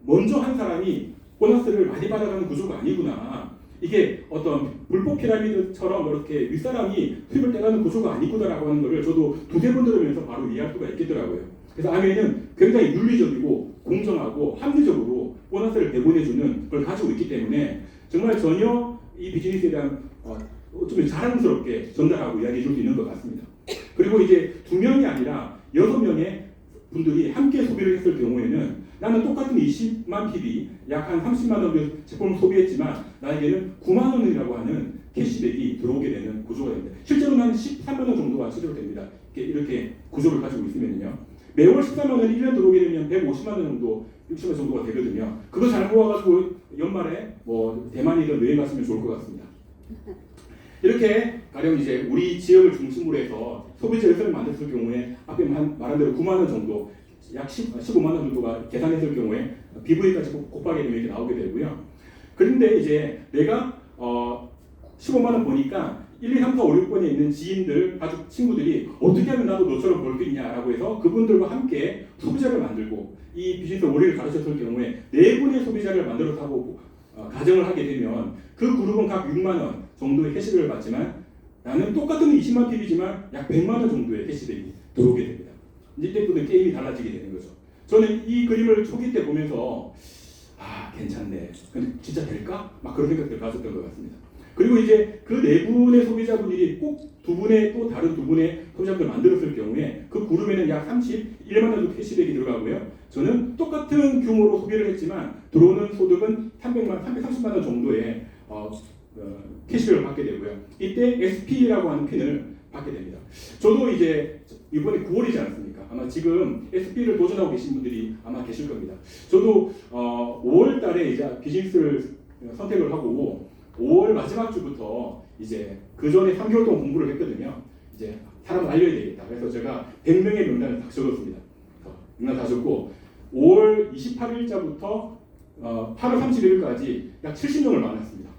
B: 먼저 한 사람이 보너스를 많이 받아가는 구조가 아니구나. 이게 어떤 불법 피라미드처럼 이렇게 윗사람이 수입을 떼가는 구조가 아니구나라고 하는 것을 저도 두세 번 들으면서 바로 이해할 수가 있겠더라고요. 그래서 아메이는 굉장히 윤리적이고 공정하고 합리적으로 보너스를 배분해주는 걸 가지고 있기 때문에 정말 전혀 이 비즈니스에 대한 좀 자랑스럽게 전달하고 이야기해 줄 수 있는 것 같습니다. 그리고 이제 2명이 아니라 6명의 분들이 함께 소비를 했을 경우에는 나는 똑같은 20만 PB, 약 한 30만 원 정도 제품을 소비했지만 나에게는 9만 원이라고 하는 캐시백이 들어오게 되는 구조가 됩니다. 실제로는 한 13만 원 정도가 실제로 됩니다. 이렇게 구조를 가지고 있으면요. 매월 14만 원이 1년 들어오게 되면 150만 원 정도, 60만 원 정도가 되거든요. 그거 잘 모아가지고 연말에 대만이든 여행 가시면 좋을 것 같습니다. 이렇게 가령 이제 우리 지역을 중심으로 해서 소비자 열성을 만들었을 경우에 앞에 말한 대로 9만 원 정도, 약 15만 원 정도가 계산했을 경우에 BV까지 곱하게 되면 이렇게 나오게 되고요. 그런데 이제 내가 15만 원 보니까 1, 2, 3, 4, 5, 6번에 있는 지인들, 가족, 친구들이 어떻게 하면 나도 너처럼 벌 수 있냐라고 해서 그분들과 함께 소비자를 만들고 이 비즈니스 원리를 가르쳤을 경우에 4분의 소비자를 만들었다고 가정을 하게 되면 그 그룹은 각 6만 원 정도의 캐시백을 받지만 나는 똑같은 20만 TV지만 약 100만 원 정도의 캐시백이 들어오게 됩니다. 이때부터 게임이 달라지게 되는 거죠. 저는 이 그림을 초기 때 보면서 괜찮네. 근데 진짜 될까? 막 그런 생각들 가졌던 것 같습니다. 그리고 이제 그 네 분의 소비자분들이 꼭 또 다른 두 분의 소비자분을 만들었을 경우에 그 그룹에는 약 31만 원 정도 캐시백이 들어가고요. 저는 똑같은 규모로 소비를 했지만 들어오는 소득은 330만 원 정도의 캐시백을 받게 되고요. 이때 SP라고 하는 핀을 받게 됩니다. 저도 이제 이번에 9월이지 않습니까? 아마 지금 SP를 도전하고 계신 분들이 아마 계실 겁니다. 저도 5월 달에 이제 비즈니스를 선택을 하고 5월 마지막 주부터 이제 그 전에 3개월 동안 공부를 했거든요. 이제 사람을 알려야 되겠다. 그래서 제가 100명의 명단을 다 적었습니다. 명단 다 적고 5월 28일자부터 8월 31일까지 약 70명을 만났습니다.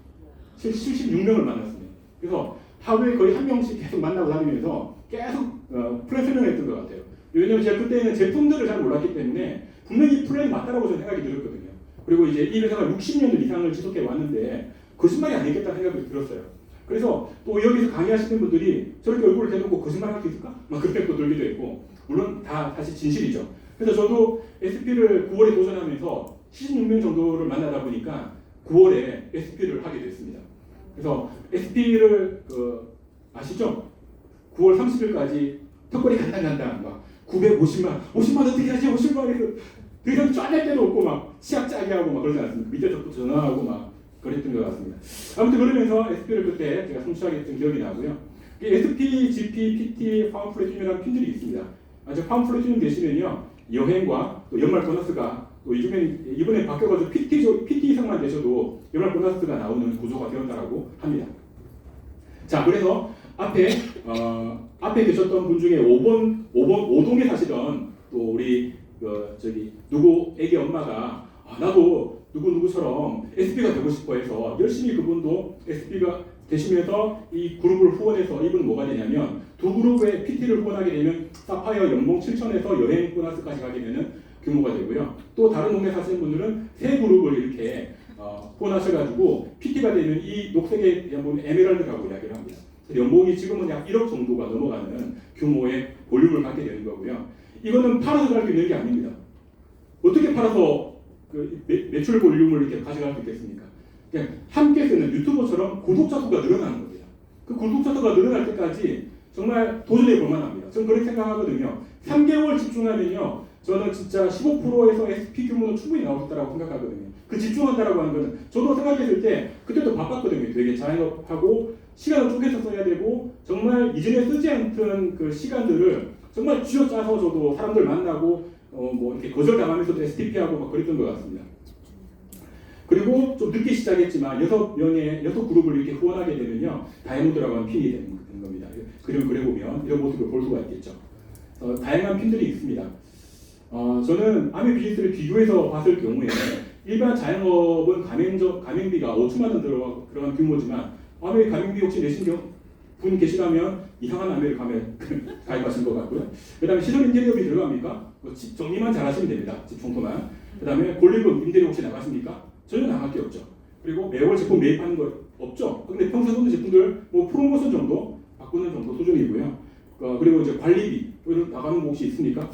B: 76명을 만났습니다. 그래서 하루에 거의 한 명씩 계속 만나고 다니면서 계속 플랜 설명했던 것 같아요. 왜냐면 제가 그때는 제품들을 잘 몰랐기 때문에 분명히 플랜이 맞다라고 저는 생각이 들었거든요. 그리고 이제 이 회사가 60년을 이상을 지속해 왔는데 거짓말이 아니겠다는 생각이 들었어요. 그래서 또 여기서 강의하시는 분들이 저렇게 얼굴을 대놓고 거짓말할 수 있을까? 막 그런 생각도 들기도 했고, 물론 다 사실 진실이죠. 그래서 저도 SP를 9월에 도전하면서 76명 정도를 만나다 보니까 9월에 SP를 하게 됐습니다. 그래서 SP를 아시죠? 9월 30일까지 턱걸이 간당 막 950만 어떻게 하지? 50만 해서 더 이상 쫙낼 데도 없고 막 시합 짜게 하고 막 그러지 않습니까? 밑에서부터 전화하고 막 그랬던 것 같습니다. 아무튼 그러면서 SP를 그때 제가 성취하게 됐던 기억이 나고요. SP, GP, PT, 파운플래티늄이라는 핀들이 있습니다. 저 파운플래티늄 되시면요 여행과 또 연말 보너스가 또 이번에 바뀌어가지고 PT 이상만 되셔도 연말 보너스가 나오는 구조가 되었다라고 합니다. 자, 그래서 앞에 계셨던 분 중에 5동에 사시던 또 우리 누구 애기 엄마가 나도 누구처럼 SP가 되고 싶어 해서 열심히 그분도 SP가 되시면서 이 그룹을 후원해서 이분은 뭐가 되냐면 두 그룹의 PT를 후원하게 되면 사파이어 연봉 7천에서 여행 보너스까지 가게 되는 규모가 되고요. 또 다른 동네 사시는 분들은 세 그룹을 이렇게 후원하셔가지고 PT가 되면 이 녹색의 연봉은 에메랄드라고 이야기를 합니다. 연봉이 지금은 약 1억 정도가 넘어가는 규모의 볼륨을 갖게 되는 거고요. 이거는 팔아서 갈 수 있는 게 아닙니다. 어떻게 팔아서 그 매출 볼륨을 이렇게 가져갈 수 있겠습니까? 그냥 함께 쓰는 유튜버처럼 구독자 수가 늘어나는 겁니다. 그 구독자 수가 늘어날 때까지 정말 도전해 볼 만합니다. 저는 그렇게 생각하거든요. 3개월 집중하면요, 저는 진짜 15%에서 SP 규모는 충분히 나올 수 있다고 생각하거든요. 그 집중한다라고 하는 것은 저도 생각했을 때 그때도 바빴거든요. 되게 자영업하고 시간을 쪼개서 써야 되고 정말 이전에 쓰지 않던 그 시간들을 정말 쥐어짜서 저도 사람들 만나고 뭐 이렇게 거절당하면서도 STP하고 막 그랬던 것 같습니다. 그리고 좀 늦게 시작했지만 6 그룹을 이렇게 후원하게 되면요 다이아몬드라고 하는 핀이 되는 겁니다. 그림을 그려보면 이런 모습을 볼 수가 있겠죠. 다양한 핀들이 있습니다. 저는 아메 비즈니스를 비교해서 봤을 경우에 일반 자영업은 가맹비가 5천만 원 들어간 규모지만 아메 가맹비 혹시 내신 분 계시다면 이상한 아메를 가입하신 것 같고요. 그 다음에 시설 인테리어비 들어갑니까? 집 정리만 잘하시면 됩니다. 집 청소만. 그 다음에 권리금 임대료 혹시 나가십니까? 전혀 나갈 게 없죠. 그리고 매월 제품 매입하는 거 없죠. 근데 평소에 쓰는 제품들 뭐 프로모션 정도 바꾸는 정도 수준이고요. 그리고 이제 관리비 이런 나가는 거 혹시 있습니까?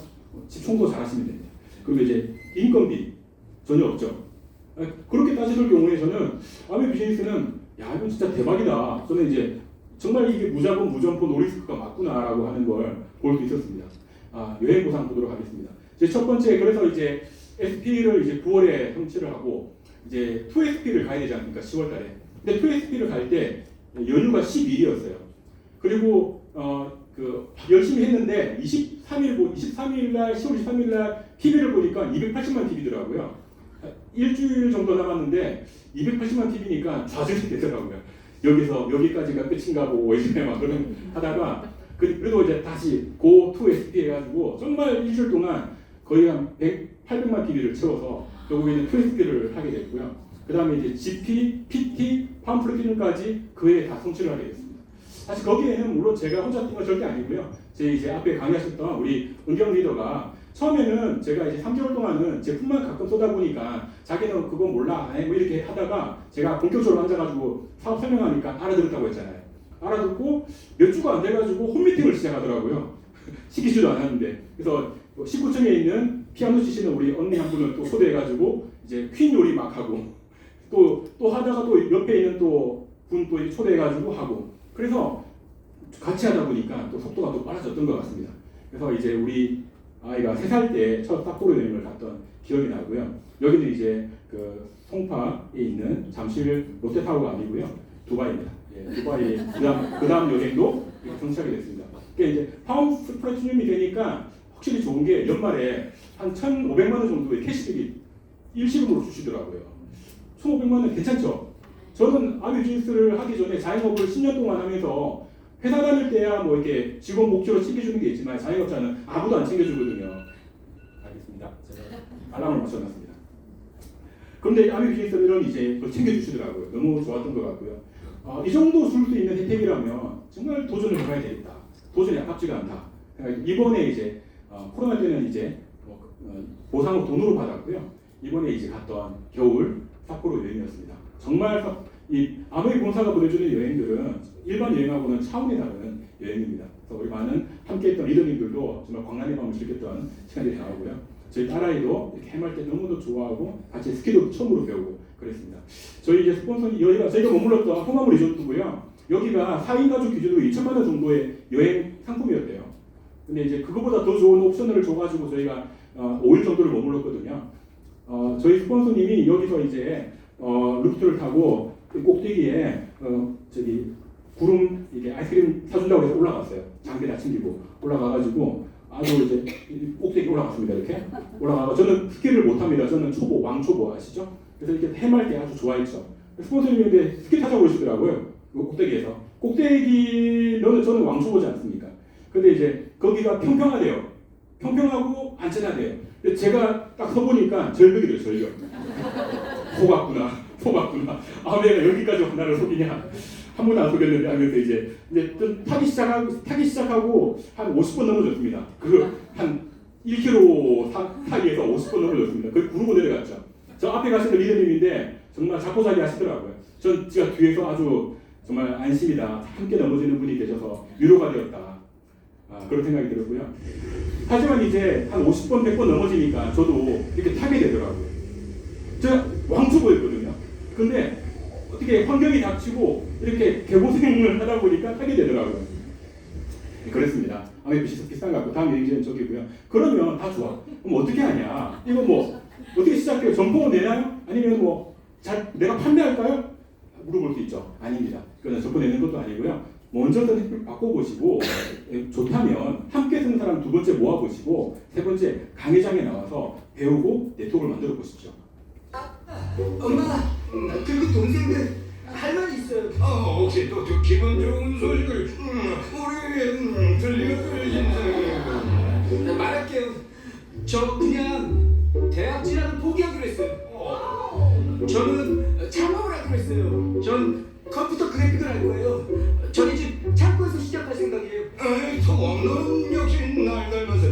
B: 집 청소 잘하시면 됩니다. 그리고 이제 인건비 전혀 없죠. 그렇게 따지실 경우에 저는 아메 비즈니스는 야 이건 진짜 대박이다. 저는 이제 정말 이게 무자본 무점포 노리스크가 맞구나라고 하는 걸 볼 수 있었습니다. 여행 보상 보도록 하겠습니다. 제 첫 번째 그래서 이제 SP를 이제 9월에 성취를 하고 이제 2SP를 가야 되지 않습니까? 10월달에. 근데 2SP를 갈 때 연휴가 12일이었어요. 그리고 열심히 했는데 23일날 10월 23일날 TV를 보니까 280만 TV더라고요. 일주일 정도 남았는데 280만 TV니까 좌절이 되더라고요. 여기서 여기까지가 끝인가 보고 이제 막 그런 하다가 그래도 이제 다시 고2SP 해가지고 정말 일주일 동안 거의 한 800만 TV를 채워서 결국에는 2SP를 하게 됐고요. 그 다음에 이제 GP, PT, 팜플레티즘까지 그 해에 다 성취를 하게 됐습니다. 사실 거기에는 물론 제가 혼자 뛴 건 절대 아니고요. 제 이제 앞에 강의하셨던 우리 은경 리더가 처음에는 제가 이제 3개월 동안은 제품만 가끔 쏟아 보니까 자기는 그건 몰라 뭐 이렇게 하다가 제가 본격적으로 앉아가지고 사업 설명하니까 알아들었다고 했잖아요. 알아듣고 몇 주가 안 돼가지고 홈미팅을 시작하더라고요. 시키지도 않았는데. 그래서 19층에 있는 피아노 치시는 우리 언니 한 분을 또 초대해가지고 이제 퀸 요리 막 하고 또 하다가 또 옆에 있는 또 분 또 초대해가지고 하고 그래서 같이 하다 보니까 또 속도가 또 빨라졌던 것 같습니다. 그래서 이제 우리 아이가 3살 때 첫 삿포로 여행을 갔던 기억이 나고요. 여기는 이제 그 송파에 있는 잠실 롯데타워가 아니고요. 두바이입니다. 예, 두바이 그다음 여행도 정착이 됐습니다. 그러니까 이제 파운드 플래티늄이 되니까 확실히 좋은 게 연말에 한 1,500만 원 정도의 캐시백이 일시금으로 주시더라고요. 1,500만 원 괜찮죠? 저는 아미 비즈니스를 하기 전에 자영업을 10년 동안 하면서 회사 다닐 때야 뭐 이렇게 직원 목표로 챙겨주는 게 있지만 자영업자는 아무도 안 챙겨주거든요. 알겠습니다. 제가 알람을 맞춰놨습니다. 그런데 아미 비즈니스는 이제 그걸 챙겨주시더라고요. 너무 좋았던 것 같고요. 이 정도 줄 수 있는 혜택이라면 정말 도전을 해봐야 되겠다. 도전이 아깝지가 않다. 이번에 이제 코로나 때는 이제 보상을 돈으로 받았고요. 이번에 이제 갔던 겨울 삿포로 여행이었습니다. 정말 이 아메이 본사가 보내주는 여행들은 일반 여행하고는 차원이 다른 여행입니다. 그래서 우리 많은 함께했던 리더님들도 정말 광란의 밤을 즐겼던 시간이 나오고요. 저희 딸아이도 이렇게 해말 때 너무도 좋아하고 같이 스키도 처음으로 배우고 그랬습니다. 저희 이제 스폰서는 여기가 저희가 머물렀던 호마무 리조트고요. 여기가 4인 가족 기준으로 2천만 원 정도의 여행 상품이었대요. 근데 이제 그거보다 더 좋은 옵션을 줘가지고 저희가 5일 정도를 머물렀거든요. 저희 스폰서님이 여기서 이제 루프트를 타고 그 꼭대기에 저기 구름 이게 아이스크림 사준다고 해서 올라갔어요. 장비 다 챙기고 올라가가지고 아주 이제 꼭대기 올라갔습니다. 이렇게 올라가고 저는 스키를 못합니다. 저는 초보 왕초보 아시죠? 그래서 이렇게 해말 때 아주 좋아했죠. 스폰서님인데 스키 타자고 그러시더라고요. 그 꼭대기에서 꼭대기는 저는 왕초보지 않습니까? 근데 이제 거기가 평평하대요. 평평하고 안전하대요. 근데 제가 딱 서보니까 절벽이래요. 절벽. 속았구나. 내가 여기까지 나를 속이냐. 한 번도 안 속였는데 하면서 이제 타기 시작하고 한 50번 넘어졌습니다. 한 1km 타기에서 50번 넘어졌습니다. 거의 구르고 내려갔죠. 저 앞에 가시는 리더님인데 정말 자포자기 하시더라고요. 전 제가 뒤에서 아주 정말 안심이다. 함께 넘어지는 분이 계셔서 위로가 되었다. 그런 생각이 들었고요. 하지만 이제 한 50번, 100번 넘어지니까 저도 이렇게 타게 되더라고요. 제가 왕초보였거든요. 근데 어떻게 환경이 닥치고 이렇게 개고생을 하다 보니까 타게 되더라고요. 그랬습니다. 아메비시 비싼 것 같고 다음 여행지는 저기고요. 그러면 다 좋아. 그럼 어떻게 하냐? 이거 뭐 어떻게 시작해요? 점포는 내나요? 아니면 뭐 내가 판매할까요? 물어볼 수 있죠. 아닙니다. 그건 점포 내는 것도 아니고요. 먼저 선택을 바꿔보시고 좋다면 함께 쓰는 사람 2번째 모아보시고 3번째 강의장에 나와서 배우고 네트워크를 만들어 보십시오.
G: 엄마, 그리고 동생들 할 말이 있어요.
H: 혹시 또 기분 좋은 소식을 우리 들려줄
G: 말할게요. 저 그냥 대학 진학을 포기하기로 했어요. 저는 창업을 하기로 했어요. 전 컴퓨터 그래픽을 할 거예요. 전 이제 창고에서 시작할 생각이에요.
H: 너는 역시 날 닮아서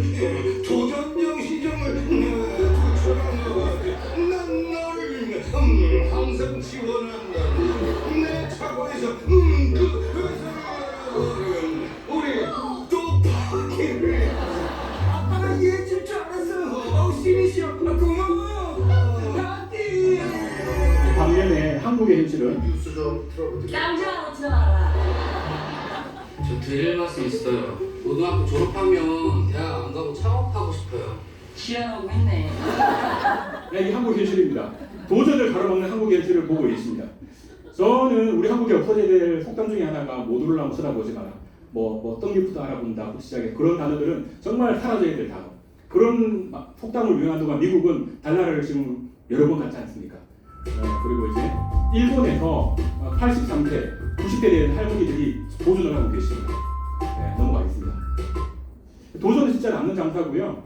H: 도전형 시장을 구축하는 난 너를 항상 지원한다. 내 차고에서 그 회사를 우리 또 파기를
G: 아빠가 이해해줄 줄 알았어요. 신이시여, 고마워. 다디.
B: 반면에 한국의 현실은
C: 뉴스 좀 틀어보세요.
I: 깜짝 들어봐라.
J: 저 드릴 말씀 있어요. 고등학교 졸업하면 대학 안 가고 창업하고 싶어요.
I: 지어놓고 있네.
B: 이 한국 현실입니다. 도전을 가로막는 한국 현실을 보고 계십니다. 저는 우리 한국에 없어져야 될 속담 중에 하나가 모두를 한번 쳐다보지 마라. 뭐 떡잎부터 알아본다. 시작에 그런 단어들은 정말 사라져야 될 단어. 그런 속담을 유행한 동안 미국은 달러를 지금 여러 번 갖지 않습니까? 그리고 이제 일본에서 83세, 90대 된 할머니들이 도전을 하고 계십니다. 넘어가겠습니다. 도전은 진짜 남는 장사고요.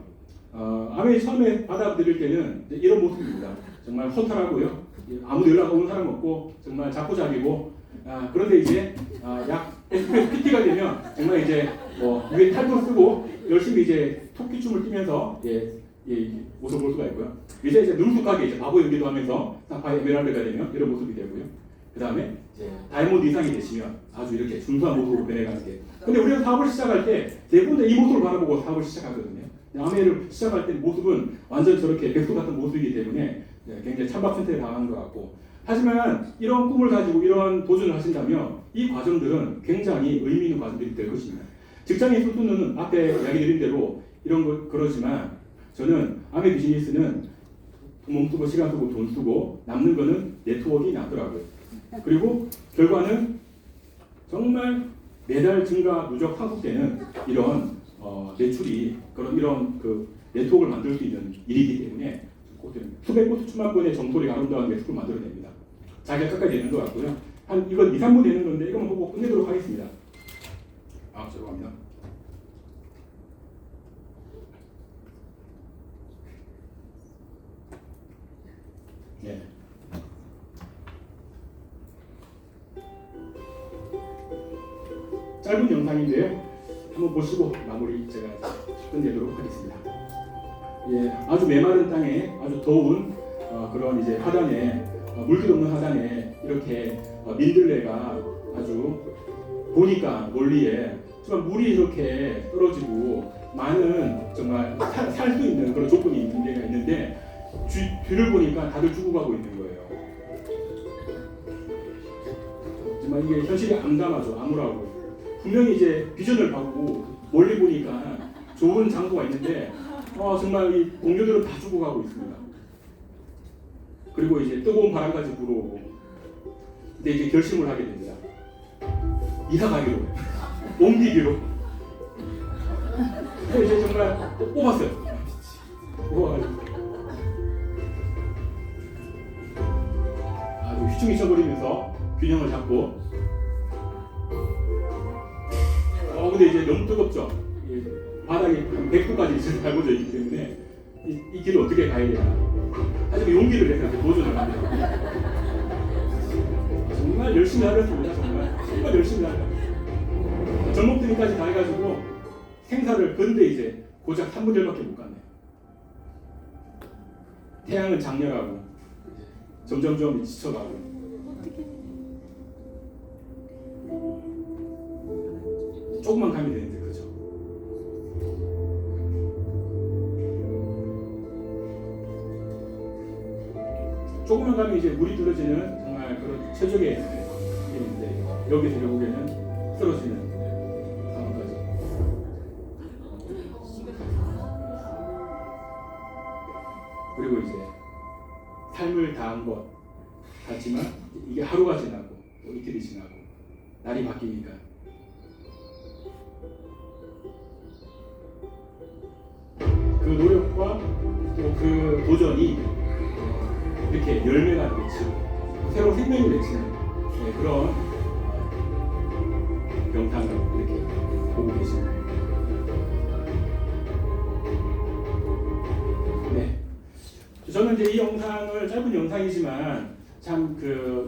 B: 아메이 처음에 받아들일 때는 이런 모습입니다. 정말 허탈하고요. 아무도 연락 오는 사람 없고 정말 자포자기고 그런데 이제 약 PT가 되면 정말 이제 위에 탈도 쓰고 열심히 이제 토끼춤을 뛰면서 모습을 볼 수가 있고요. 이제 능숙하게 바보 연기도 하면서 사파이 에메랄드가 되면 이런 모습이 되고요. 그 다음에 이제 다이아몬드 이상이 되시면 아주 이렇게 준수한 모습으로 변해가는 게. 근데 우리가 사업을 시작할 때 대부분 이 모습을 바라보고 사업을 시작하거든요. 아메를 시작할 때 모습은 완전 저렇게 백수 같은 모습이기 때문에 굉장히 찬밥신태에 당하는 것 같고, 하지만 이런 꿈을 가지고 이런 도전을 하신다면 이 과정들은 굉장히 의미 있는 과정들이 될 것입니다. 직장인 수수는 앞에 이야기 드린 대로 이런 거 그러지만 저는 아메 비즈니스는 몸 쓰고 시간 쓰고 돈 쓰고 남는 거는 네트워크가 남더라고요. 그리고 결과는 정말 매달 증가 누적 상속되는 이런 매출이 그런 이런 그 네트워크를 만들 수 있는 일이기 때문에 수백 곳 수천만 건의 정토리 아름다운 네트워크를 만들어냅니다. 자기가 끝까지 되는 것 같고요. 한 이건 2, 3분 되는 건데 이것만 보고 끝내도록 하겠습니다. 죄송합니다. 네. 짧은 영상인데요. 한번 보시고 마무리 제가 끝내도록 하겠습니다. 예, 아주 메마른 땅에 아주 더운 그런 이제 하단에 물길 없는 하단에 이렇게 민들레가 아주 보니까 멀리에 정말 물이 이렇게 떨어지고 많은 정말 살 수 있는 그런 조건이 있는 데가 있는데 뒤를 보니까 다들 죽어가고 있는 거예요. 정말 이게 현실이 암담하죠. 암울하고. 분명히 이제 비전을 받고 멀리 보니까 좋은 장소가 있는데 정말 이 동료들은 다 죽어가고 있습니다. 그리고 이제 뜨거운 바람까지 불어오고, 근데 이제 결심을 하게 됩니다. 이사 가기로, 옮기기로. 근데 이제 정말 뽑았어요. 뽑아가지고 아주 휘청휘청거리면서 균형을 잡고. 근데 이제 너무 뜨겁죠. 바닥이 100도까지 지금 밟아져 있기 때문에 이 길을 어떻게 가야 되나. 하지만 용기를 내서 도전을 합니다. 정말 열심히 하렸습니다. 정말 열심히 하렸다. 전목등까지 다 해가지고 생사를 근데 이제 고작 3분의 1밖에 못 갔네요. 태양은 장렬하고 점점점 지쳐가고. 조금만 가면 되는데, 그렇죠? 조금만 가면 이제 물이 들어지는 정말 그런 최적의 일인데 여기서 결국에는 쓰러지는 상황까지. 그리고 이제 삶을 다한 것 같지만 이게 하루가 지나고 또 이틀이 지나고 날이 바뀌니까 그 노력과 또 그 도전이 이렇게 열매가 맺히고 새로운 생명이 맺히는 그런 영상을 이렇게 보고 계십니다. 네, 저는 이제 이 영상을 짧은 영상이지만 참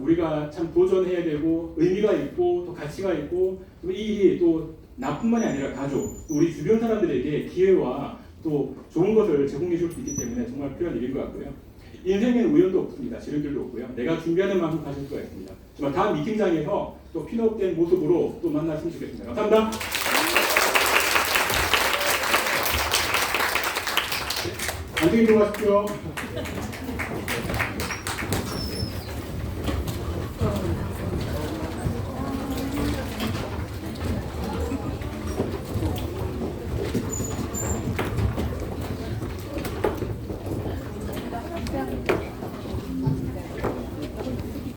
B: 우리가 참 도전해야 되고 의미가 있고 또 가치가 있고 또 이 일이 또 나뿐만이 아니라 가족, 우리 주변 사람들에게 기회와 또 좋은 것을 제공해 줄 수 있기 때문에 정말 필요한 일인 것 같고요. 인생에는 우연도 없습니다. 지름길도 없고요. 내가 준비하는 만큼 가실 수가 있습니다. 정말 다음 미팅장에서 또 핀업된 모습으로 또 만났으면 좋겠습니다. 감사합니다. 안녕히 들어가십시오.